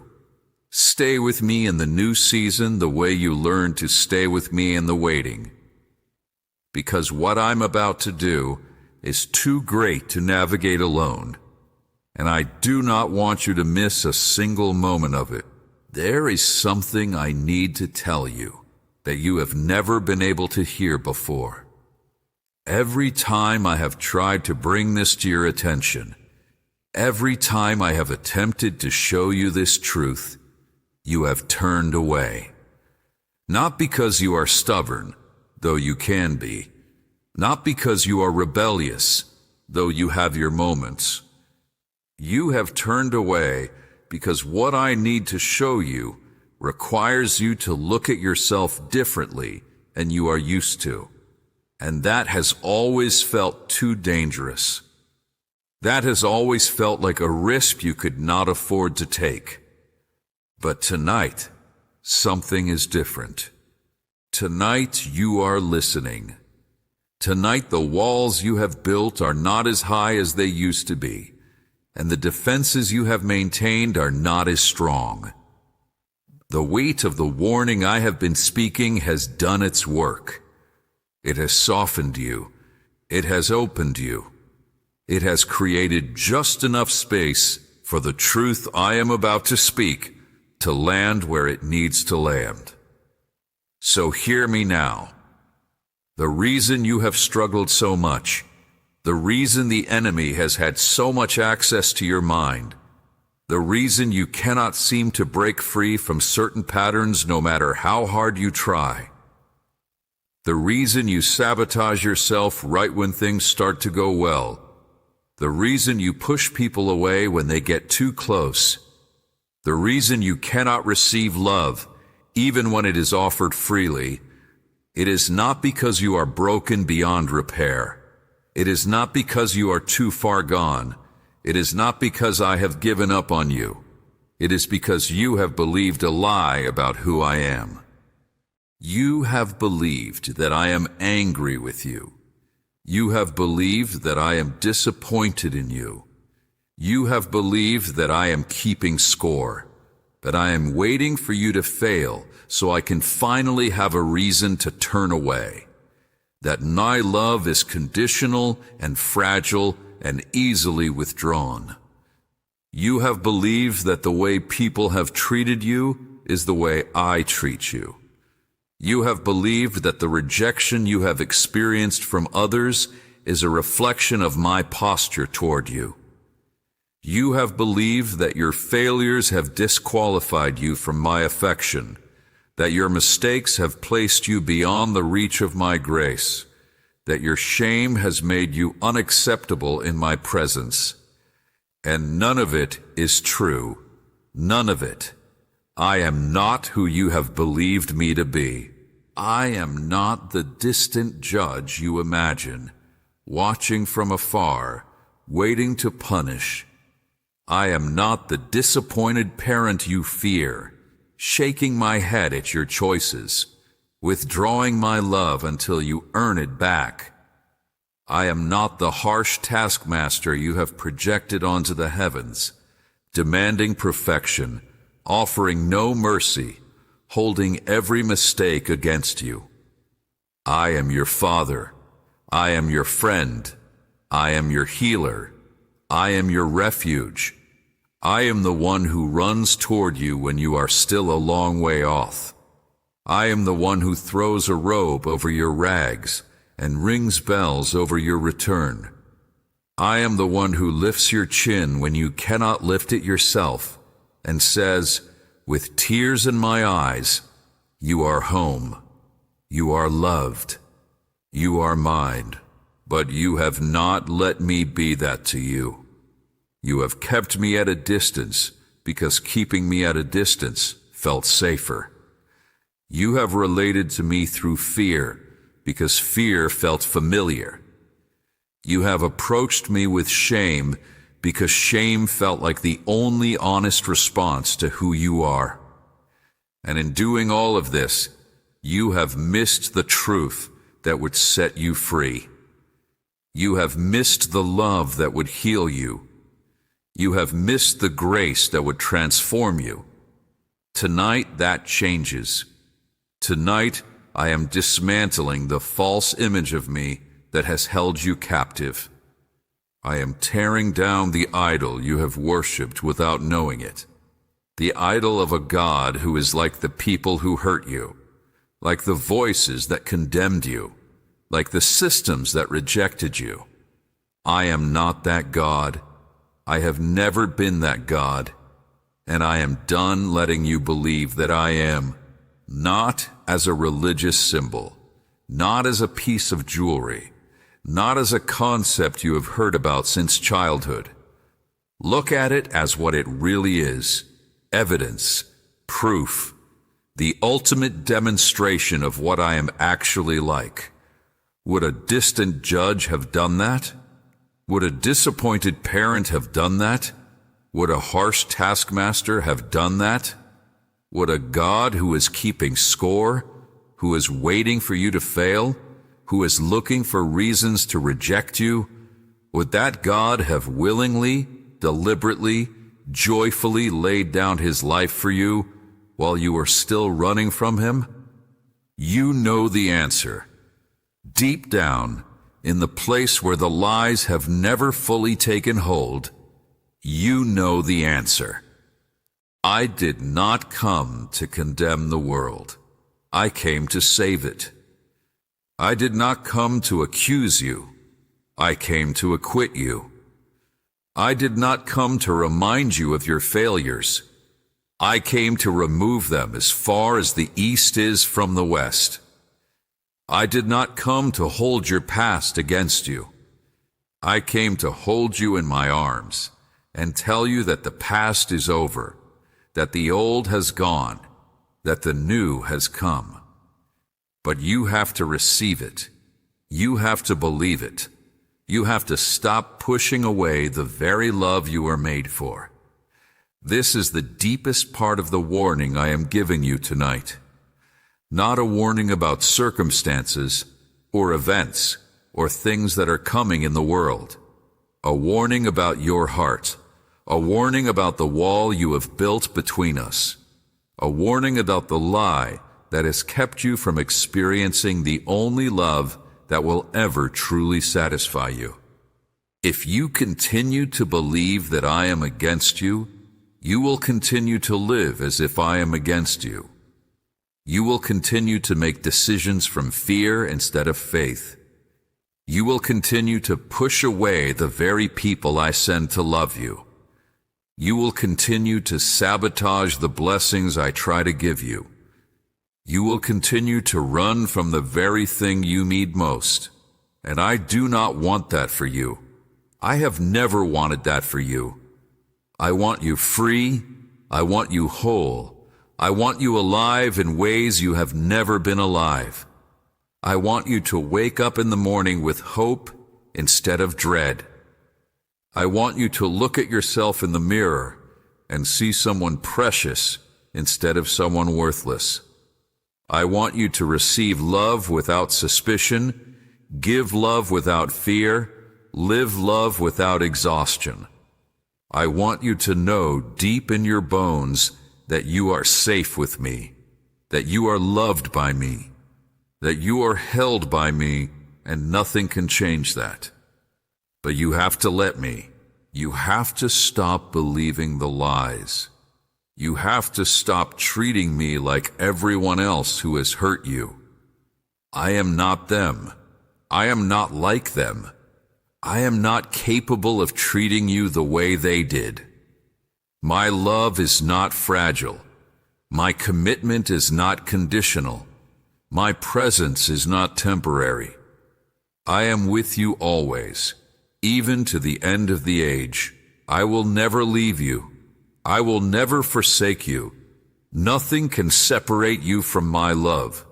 Stay with me in the new season the way you learned to stay with me in the waiting. Because what I'm about to do is too great to navigate alone, and I do not want you to miss a single moment of it. There is something I need to tell you that you have never been able to hear before. Every time I have tried to bring this to your attention, every time I have attempted to show you this truth, you have turned away. Not because you are stubborn, though you can be. Not because you are rebellious, though you have your moments. You have turned away because what I need to show you requires you to look at yourself differently than you are used to. And that has always felt too dangerous. That has always felt like a risk you could not afford to take. But tonight, something is different. Tonight you are listening. Tonight the walls you have built are not as high as they used to be, and the defenses you have maintained are not as strong. The weight of the warning I have been speaking has done its work. It has softened you. It has opened you. It has created just enough space for the truth I am about to speak to land where it needs to land. So hear me now. The reason you have struggled so much, the reason the enemy has had so much access to your mind, the reason you cannot seem to break free from certain patterns no matter how hard you try, the reason you sabotage yourself right when things start to go well, the reason you push people away when they get too close, the reason you cannot receive love even when it is offered freely, it is not because you are broken beyond repair. It is not because you are too far gone. It is not because I have given up on you. It is because you have believed a lie about who I am. You have believed that I am angry with you. You have believed that I am disappointed in you. You have believed that I am keeping score, that I am waiting for you to fail so I can finally have a reason to turn away, that my love is conditional and fragile and easily withdrawn. You have believed that the way people have treated you is the way I treat you. You have believed that the rejection you have experienced from others is a reflection of my posture toward you. You have believed that your failures have disqualified you from my affection, that your mistakes have placed you beyond the reach of my grace, that your shame has made you unacceptable in my presence. And none of it is true. None of it. I am not who you have believed me to be. I am not the distant judge you imagine, watching from afar, waiting to punish. I am not the disappointed parent you fear, shaking my head at your choices, withdrawing my love until you earn it back. I am not the harsh taskmaster you have projected onto the heavens, demanding perfection, offering no mercy, holding every mistake against you. I am your father. I am your friend. I am your healer. I am your refuge. I am the one who runs toward you when you are still a long way off. I am the one who throws a robe over your rags and rings bells over your return. I am the one who lifts your chin when you cannot lift it yourself and says, with tears in my eyes, you are home. You are loved. You are mine. But you have not let me be that to you. You have kept me at a distance because keeping me at a distance felt safer. You have related to me through fear because fear felt familiar. You have approached me with shame because shame felt like the only honest response to who you are. And in doing all of this, you have missed the truth that would set you free. You have missed the love that would heal you. You have missed the grace that would transform you. Tonight that changes. Tonight I am dismantling the false image of me that has held you captive. I am tearing down the idol you have worshipped without knowing it. The idol of a God who is like the people who hurt you, like the voices that condemned you, like the systems that rejected you. I am not that God. I have never been that God, and I am done letting you believe that I am, not as a religious symbol, not as a piece of jewelry, not as a concept you have heard about since childhood. Look at it as what it really is, evidence, proof, the ultimate demonstration of what I am actually like. Would a distant judge have done that? Would a disappointed parent have done that? Would a harsh taskmaster have done that? Would a God who is keeping score, who is waiting for you to fail, who is looking for reasons to reject you, would that God have willingly, deliberately, joyfully laid down his life for you while you are still running from him? You know the answer. Deep down, in the place where the lies have never fully taken hold, you know the answer. I did not come to condemn the world. I came to save it. I did not come to accuse you. I came to acquit you. I did not come to remind you of your failures. I came to remove them as far as the east is from the west. I did not come to hold your past against you. I came to hold you in my arms and tell you that the past is over, that the old has gone, that the new has come. But you have to receive it. You have to believe it. You have to stop pushing away the very love you are made for. This is the deepest part of the warning I am giving you tonight. Not a warning about circumstances or events or things that are coming in the world. A warning about your heart. A warning about the wall you have built between us. A warning about the lie that has kept you from experiencing the only love that will ever truly satisfy you. If you continue to believe that I am against you, you will continue to live as if I am against you. You will continue to make decisions from fear instead of faith. You will continue to push away the very people I send to love you. You will continue to sabotage the blessings I try to give you. You will continue to run from the very thing you need most. And I do not want that for you. I have never wanted that for you. I want you free. I want you whole. I want you alive in ways you have never been alive. I want you to wake up in the morning with hope instead of dread. I want you to look at yourself in the mirror and see someone precious instead of someone worthless. I want you to receive love without suspicion, give love without fear, live love without exhaustion. I want you to know deep in your bones that you are safe with me, that you are loved by me, that you are held by me, and nothing can change that. But you have to let me. You have to stop believing the lies. You have to stop treating me like everyone else who has hurt you. I am not them. I am not like them. I am not capable of treating you the way they did. My love is not fragile. My commitment is not conditional. My presence is not temporary. I am with you always, even to the end of the age. I will never leave you. I will never forsake you. Nothing can separate you from my love.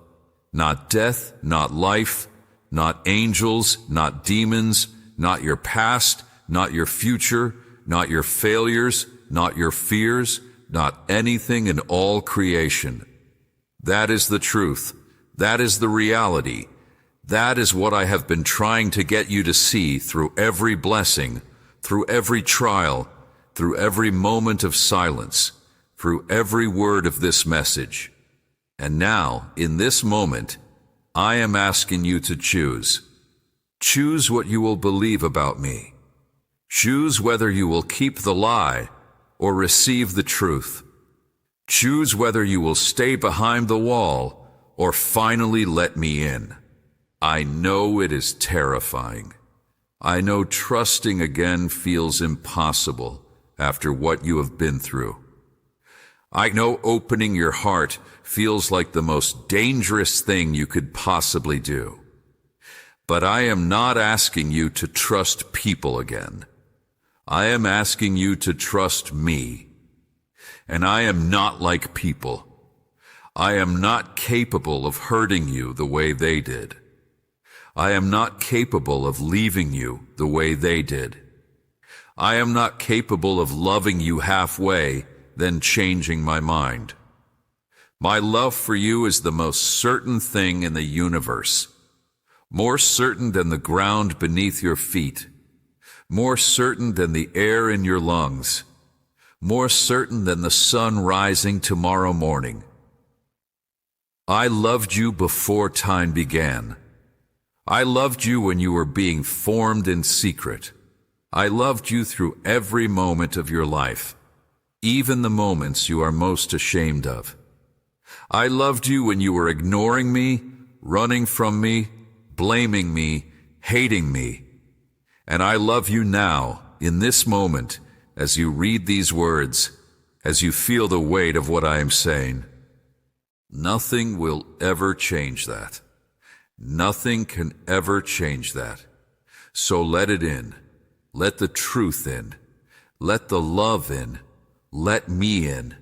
Not death, not life, not angels, not demons, not your past, not your future, not your failures, not your fears, not anything in all creation. That is the truth. That is the reality. That is what I have been trying to get you to see through every blessing, through every trial, through every moment of silence, through every word of this message. And now, in this moment, I am asking you to choose. Choose what you will believe about me. Choose whether you will keep the lie or receive the truth. Choose whether you will stay behind the wall or finally let me in. I know it is terrifying. I know trusting again feels impossible after what you have been through. I know opening your heart feels like the most dangerous thing you could possibly do. But I am not asking you to trust people again. I am asking you to trust me. And I am not like people. I am not capable of hurting you the way they did. I am not capable of leaving you the way they did. I am not capable of loving you halfway, then changing my mind. My love for you is the most certain thing in the universe. more certain than the ground beneath your feet, more certain than the air in your lungs, more certain than the sun rising tomorrow morning. I loved you before time began. I loved you when you were being formed in secret. I loved you through every moment of your life, even the moments you are most ashamed of. I loved you when you were ignoring me, running from me, blaming me, hating me. And I love you now, in this moment, as you read these words, as you feel the weight of what I am saying. Nothing will ever change that. Nothing can ever change that. So let it in. Let the truth in. Let the love in. Let me in.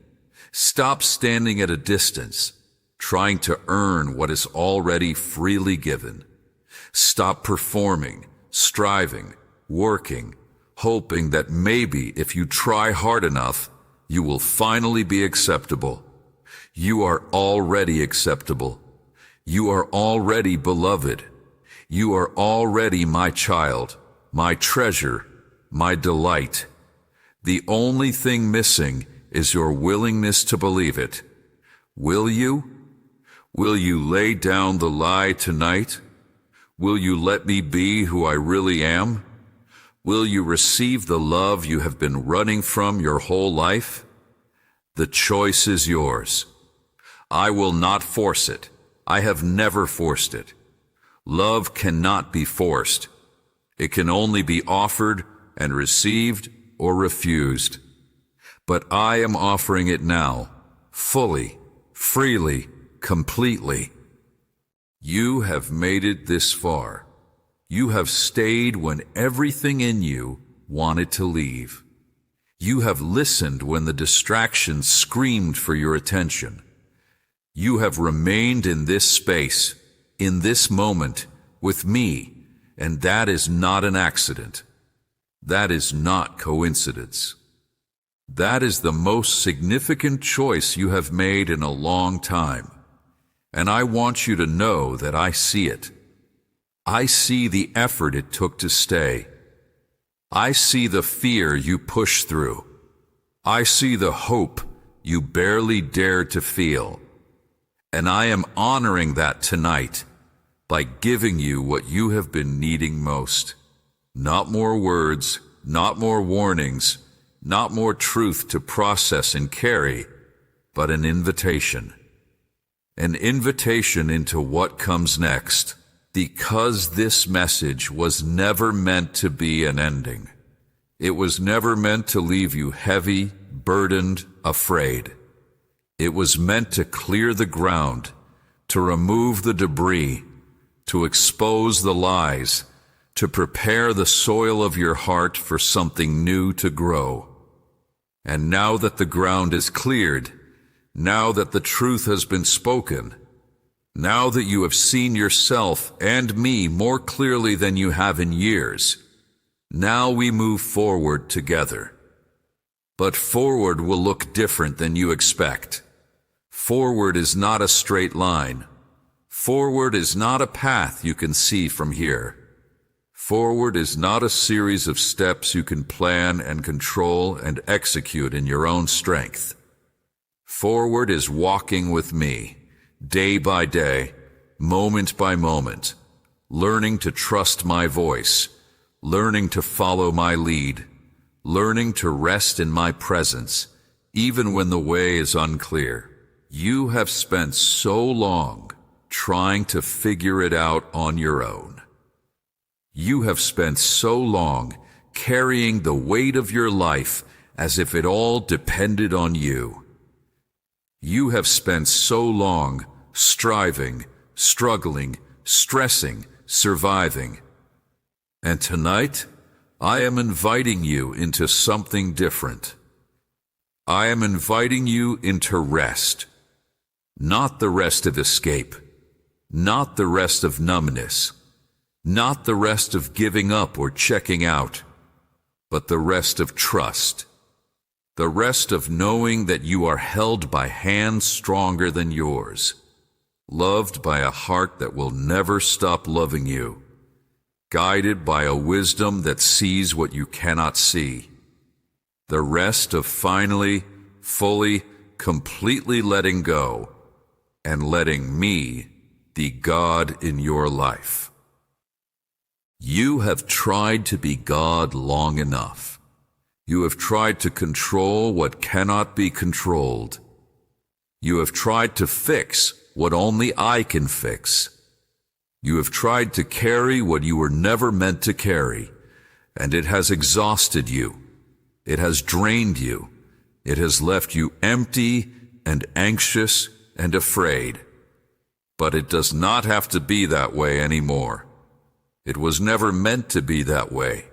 Stop standing at a distance, trying to earn what is already freely given. Stop performing, striving, working, hoping that maybe if you try hard enough, you will finally be acceptable. You are already acceptable. You are already beloved. You are already my child, my treasure, my delight. The only thing missing is your willingness to believe it. Will you? Will you lay down the lie tonight? Will you let me be who I really am? Will you receive the love you have been running from your whole life? The choice is yours. I will not force it. I have never forced it. Love cannot be forced. It can only be offered and received or refused. But I am offering it now, fully, freely, completely. You have made it this far. You have stayed when everything in you wanted to leave. You have listened when the distractions screamed for your attention. You have remained in this space, in this moment, with me, and that is not an accident. That is not coincidence. That is the most significant choice you have made in a long time. And I want you to know that I see it. I see the effort it took to stay. I see the fear you pushed through. I see the hope you barely dared to feel. And I am honoring that tonight by giving you what you have been needing most. Not more words, not more warnings, not more truth to process and carry, but an invitation. An invitation into what comes next, because this message was never meant to be an ending. It was never meant to leave you heavy, burdened, afraid. It was meant to clear the ground, to remove the debris, to expose the lies, to prepare the soil of your heart for something new to grow. And now that the ground is cleared, now that the truth has been spoken, now that you have seen yourself and me more clearly than you have in years, now we move forward together. But forward will look different than you expect. Forward is not a straight line. Forward is not a path you can see from here. Forward is not a series of steps you can plan and control and execute in your own strength. Forward is walking with me, day by day, moment by moment, learning to trust my voice, learning to follow my lead, learning to rest in my presence, even when the way is unclear. You have spent so long trying to figure it out on your own. You have spent so long carrying the weight of your life as if it all depended on you. You have spent so long striving, struggling, stressing, surviving. And tonight, I am inviting you into something different. I am inviting you into rest. Not the rest of escape, not the rest of numbness, not the rest of giving up or checking out, but the rest of trust, the rest of knowing that you are held by hands stronger than yours. loved by a heart that will never stop loving you, guided by a wisdom that sees what you cannot see. The rest of finally, fully, completely letting go and letting me be God in your life. You have tried to be God long enough. You have tried to control what cannot be controlled. You have tried to fix what only I can fix. You have tried to carry what you were never meant to carry, and it has exhausted you. It has drained you. It has left you empty and anxious and afraid. But it does not have to be that way anymore. It was never meant to be that way.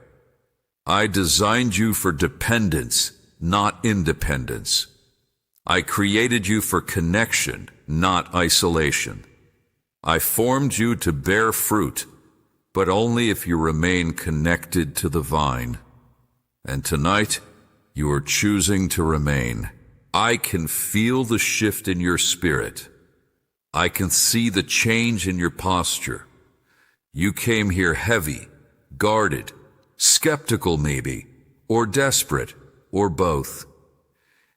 I designed you for dependence, not independence. I created you for connection, not isolation. I formed you to bear fruit, but only if you remain connected to the vine. And tonight, you are choosing to remain. I can feel the shift in your spirit. I can see the change in your posture. You came here heavy, guarded, skeptical maybe, or desperate, or both.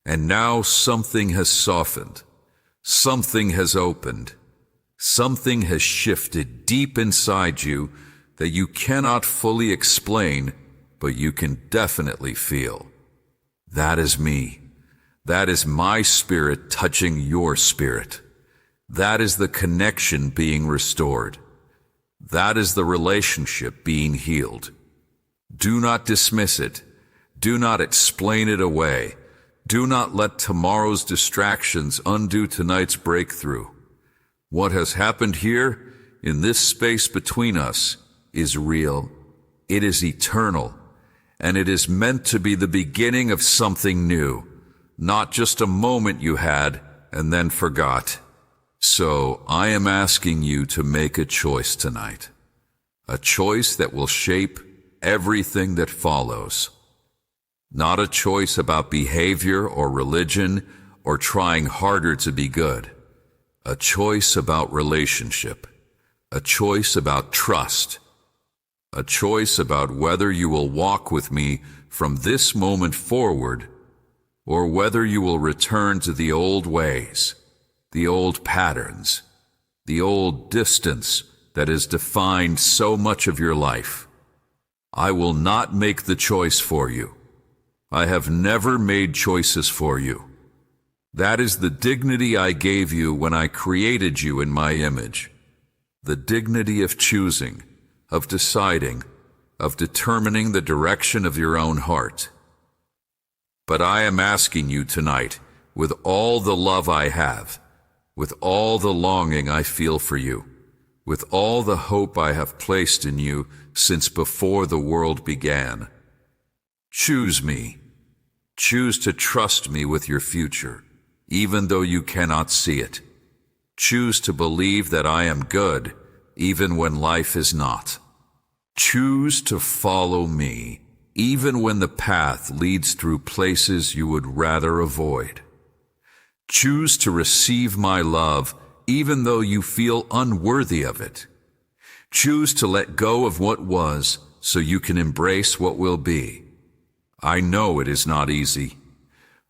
And now something has softened. Something has opened. Something has shifted deep inside you that you cannot fully explain, but you can definitely feel. That is me. That is my spirit touching your spirit. That is the connection being restored. That is the relationship being healed. Do not dismiss it. Do not explain it away. Do not let tomorrow's distractions undo tonight's breakthrough. What has happened here, in this space between us, is real. It is eternal. And it is meant to be the beginning of something new, not just a moment you had and then forgot. So I am asking you to make a choice tonight, a choice that will shape everything that follows. Not a choice about behavior or religion or trying harder to be good. A choice about relationship. A choice about trust. A choice about whether you will walk with me from this moment forward or whether you will return to the old ways, the old patterns, the old distance that has defined so much of your life. I will not make the choice for you. I have never made choices for you. That is the dignity I gave you when I created you in my image. The dignity of choosing, of deciding, of determining the direction of your own heart. But I am asking you tonight, with all the love I have, with all the longing I feel for you, with all the hope I have placed in you since before the world began. Choose me. Choose to trust me with your future, even though you cannot see it. Choose to believe that I am good, even when life is not. Choose to follow me, even when the path leads through places you would rather avoid. Choose to receive my love, even though you feel unworthy of it. Choose to let go of what was, so you can embrace what will be. I know it is not easy.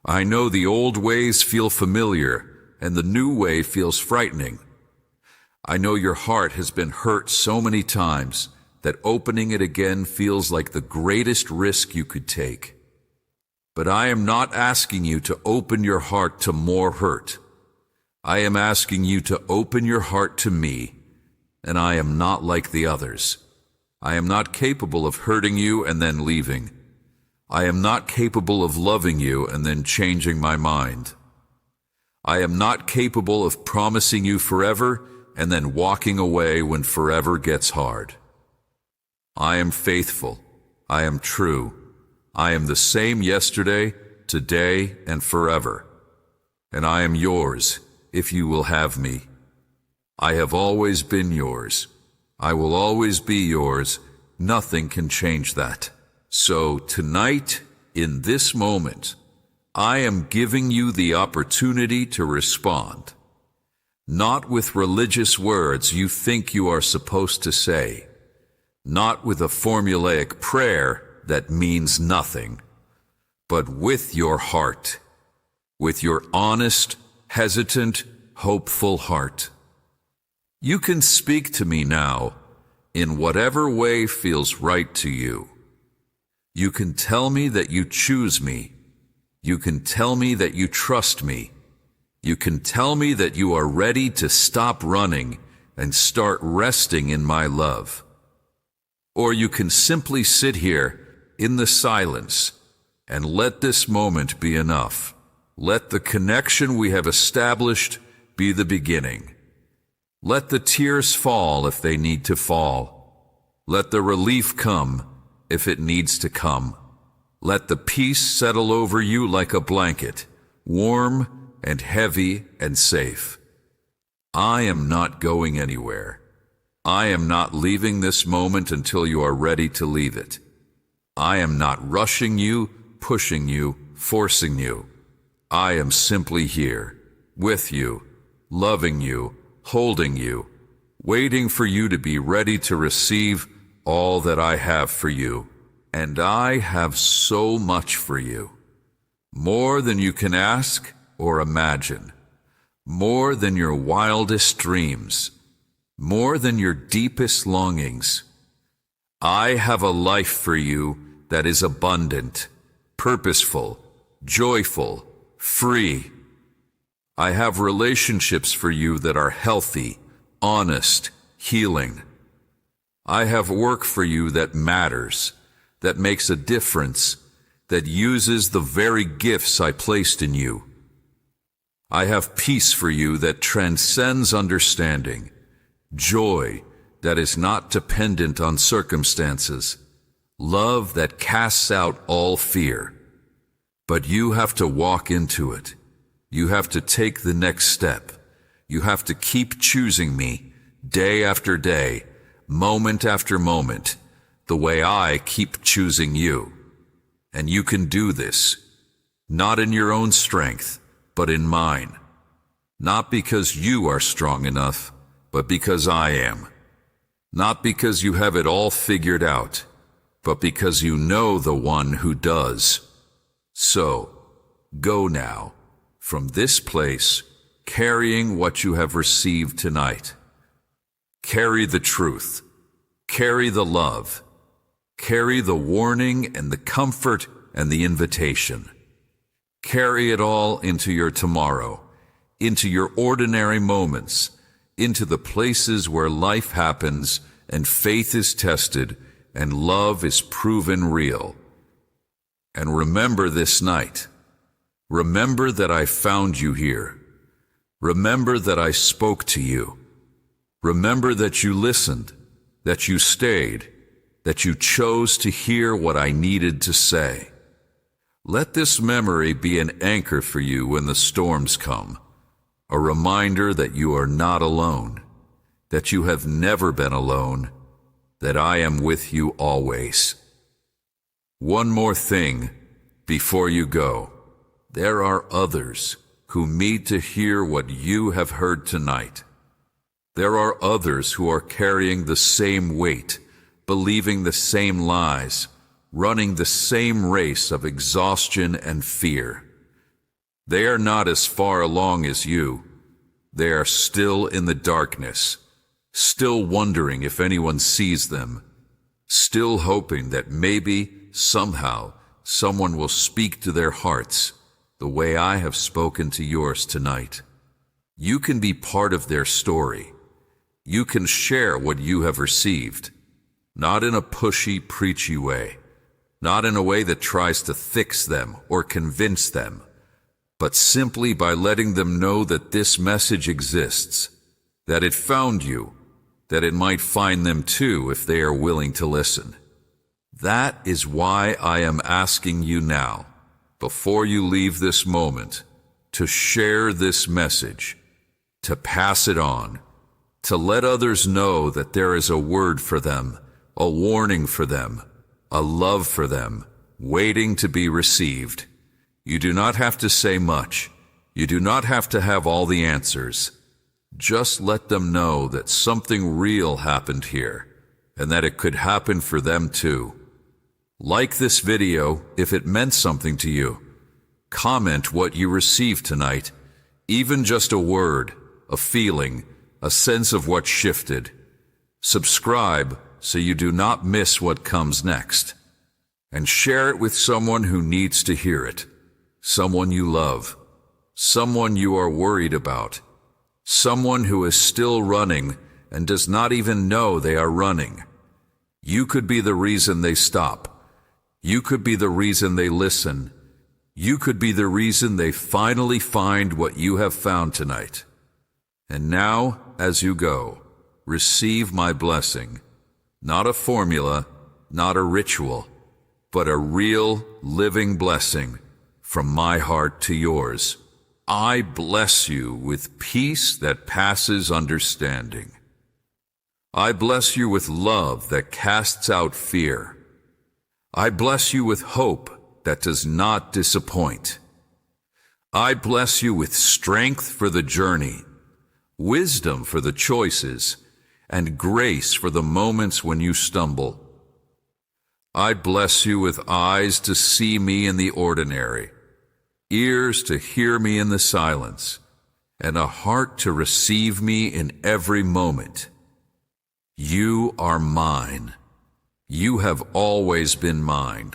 I know the old ways feel familiar, and the new way feels frightening. I know your heart has been hurt so many times that opening it again feels like the greatest risk you could take. But I am not asking you to open your heart to more hurt. I am asking you to open your heart to me, and I am not like the others. I am not capable of hurting you and then leaving. I am not capable of loving you and then changing my mind. I am not capable of promising you forever and then walking away when forever gets hard. I am faithful. I am true. I am the same yesterday, today, and forever. And I am yours, if you will have me. I have always been yours. I will always be yours. Nothing can change that. So tonight, in this moment, I am giving you the opportunity to respond. not with religious words you think you are supposed to say, not with a formulaic prayer that means nothing, but with your heart, with your honest, hesitant, hopeful heart. You can speak to me now in whatever way feels right to you. You can tell me that you choose me. You can tell me that you trust me. You can tell me that you are ready to stop running and start resting in my love. Or you can simply sit here in the silence and let this moment be enough. Let the connection we have established be the beginning. Let the tears fall if they need to fall. Let the relief come if it needs to come. Let the peace settle over you like a blanket, warm and heavy and safe. I am not going anywhere. I am not leaving this moment until you are ready to leave it. I am not rushing you, pushing you, forcing you. I am simply here, with you, loving you, holding you, waiting for you to be ready to receive all that I have for you. And I have so much for you. More than you can ask or imagine. More than your wildest dreams. More than your deepest longings. I have a life for you that is abundant, purposeful, joyful, free. I have relationships for you that are healthy, honest, healing. I have work for you that matters, that makes a difference, that uses the very gifts I placed in you. I have peace for you that transcends understanding, joy that is not dependent on circumstances, love that casts out all fear. But you have to walk into it. You have to take the next step. You have to keep choosing me day after day, moment after moment, the way I keep choosing you. And you can do this, not in your own strength, but in mine. Not because you are strong enough, but because I am. Not because you have it all figured out, but because you know the one who does. So, go now, from this place, carrying what you have received tonight. Carry the truth. Carry the love. Carry the warning and the comfort and the invitation. Carry it all into your tomorrow, into your ordinary moments, into the places where life happens and faith is tested and love is proven real. And remember this night. Remember that I found you here. Remember that I spoke to you. Remember that you listened, that you stayed, that you chose to hear what I needed to say. Let this memory be an anchor for you when the storms come, a reminder that you are not alone, that you have never been alone, that I am with you always. One more thing before you go. There are others who need to hear what you have heard tonight. There are others who are carrying the same weight, believing the same lies, running the same race of exhaustion and fear. They are not as far along as you. They are still in the darkness, still wondering if anyone sees them, still hoping that maybe, somehow, someone will speak to their hearts the way I have spoken to yours tonight. You can be part of their story. You can share what you have received, not in a pushy, preachy way, not in a way that tries to fix them or convince them, but simply by letting them know that this message exists, that it found you, that it might find them too if they are willing to listen. That is why I am asking you now, before you leave this moment, to share this message, to pass it on, to let others know that there is a word for them, a warning for them, a love for them, waiting to be received. You do not have to say much. You do not have to have all the answers. Just let them know that something real happened here, and that it could happen for them too. Like this video if it meant something to you. Comment what you received tonight, even just a word, a feeling, a sense of what shifted. Subscribe so you do not miss what comes next. And share it with someone who needs to hear it. Someone you love. Someone you are worried about. Someone who is still running and does not even know they are running. You could be the reason they stop. You could be the reason they listen. You could be the reason they finally find what you have found tonight. And now, as you go, receive my blessing. Not a formula, not a ritual, but a real, living blessing from my heart to yours. I bless you with peace that passes understanding. I bless you with love that casts out fear. I bless you with hope that does not disappoint. I bless you with strength for the journey, wisdom for the choices, and grace for the moments when you stumble. I bless you with eyes to see me in the ordinary, ears to hear me in the silence, and a heart to receive me in every moment. You are mine. You have always been mine.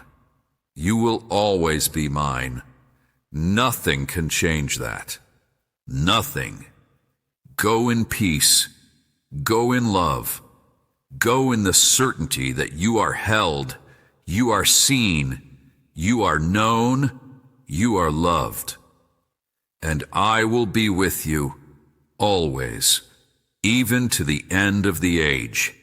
You will always be mine. Nothing can change that. Nothing. Go in peace. Go in love. Go in the certainty that you are held, you are seen, you are known, you are loved. And I will be with you always, even to the end of the age.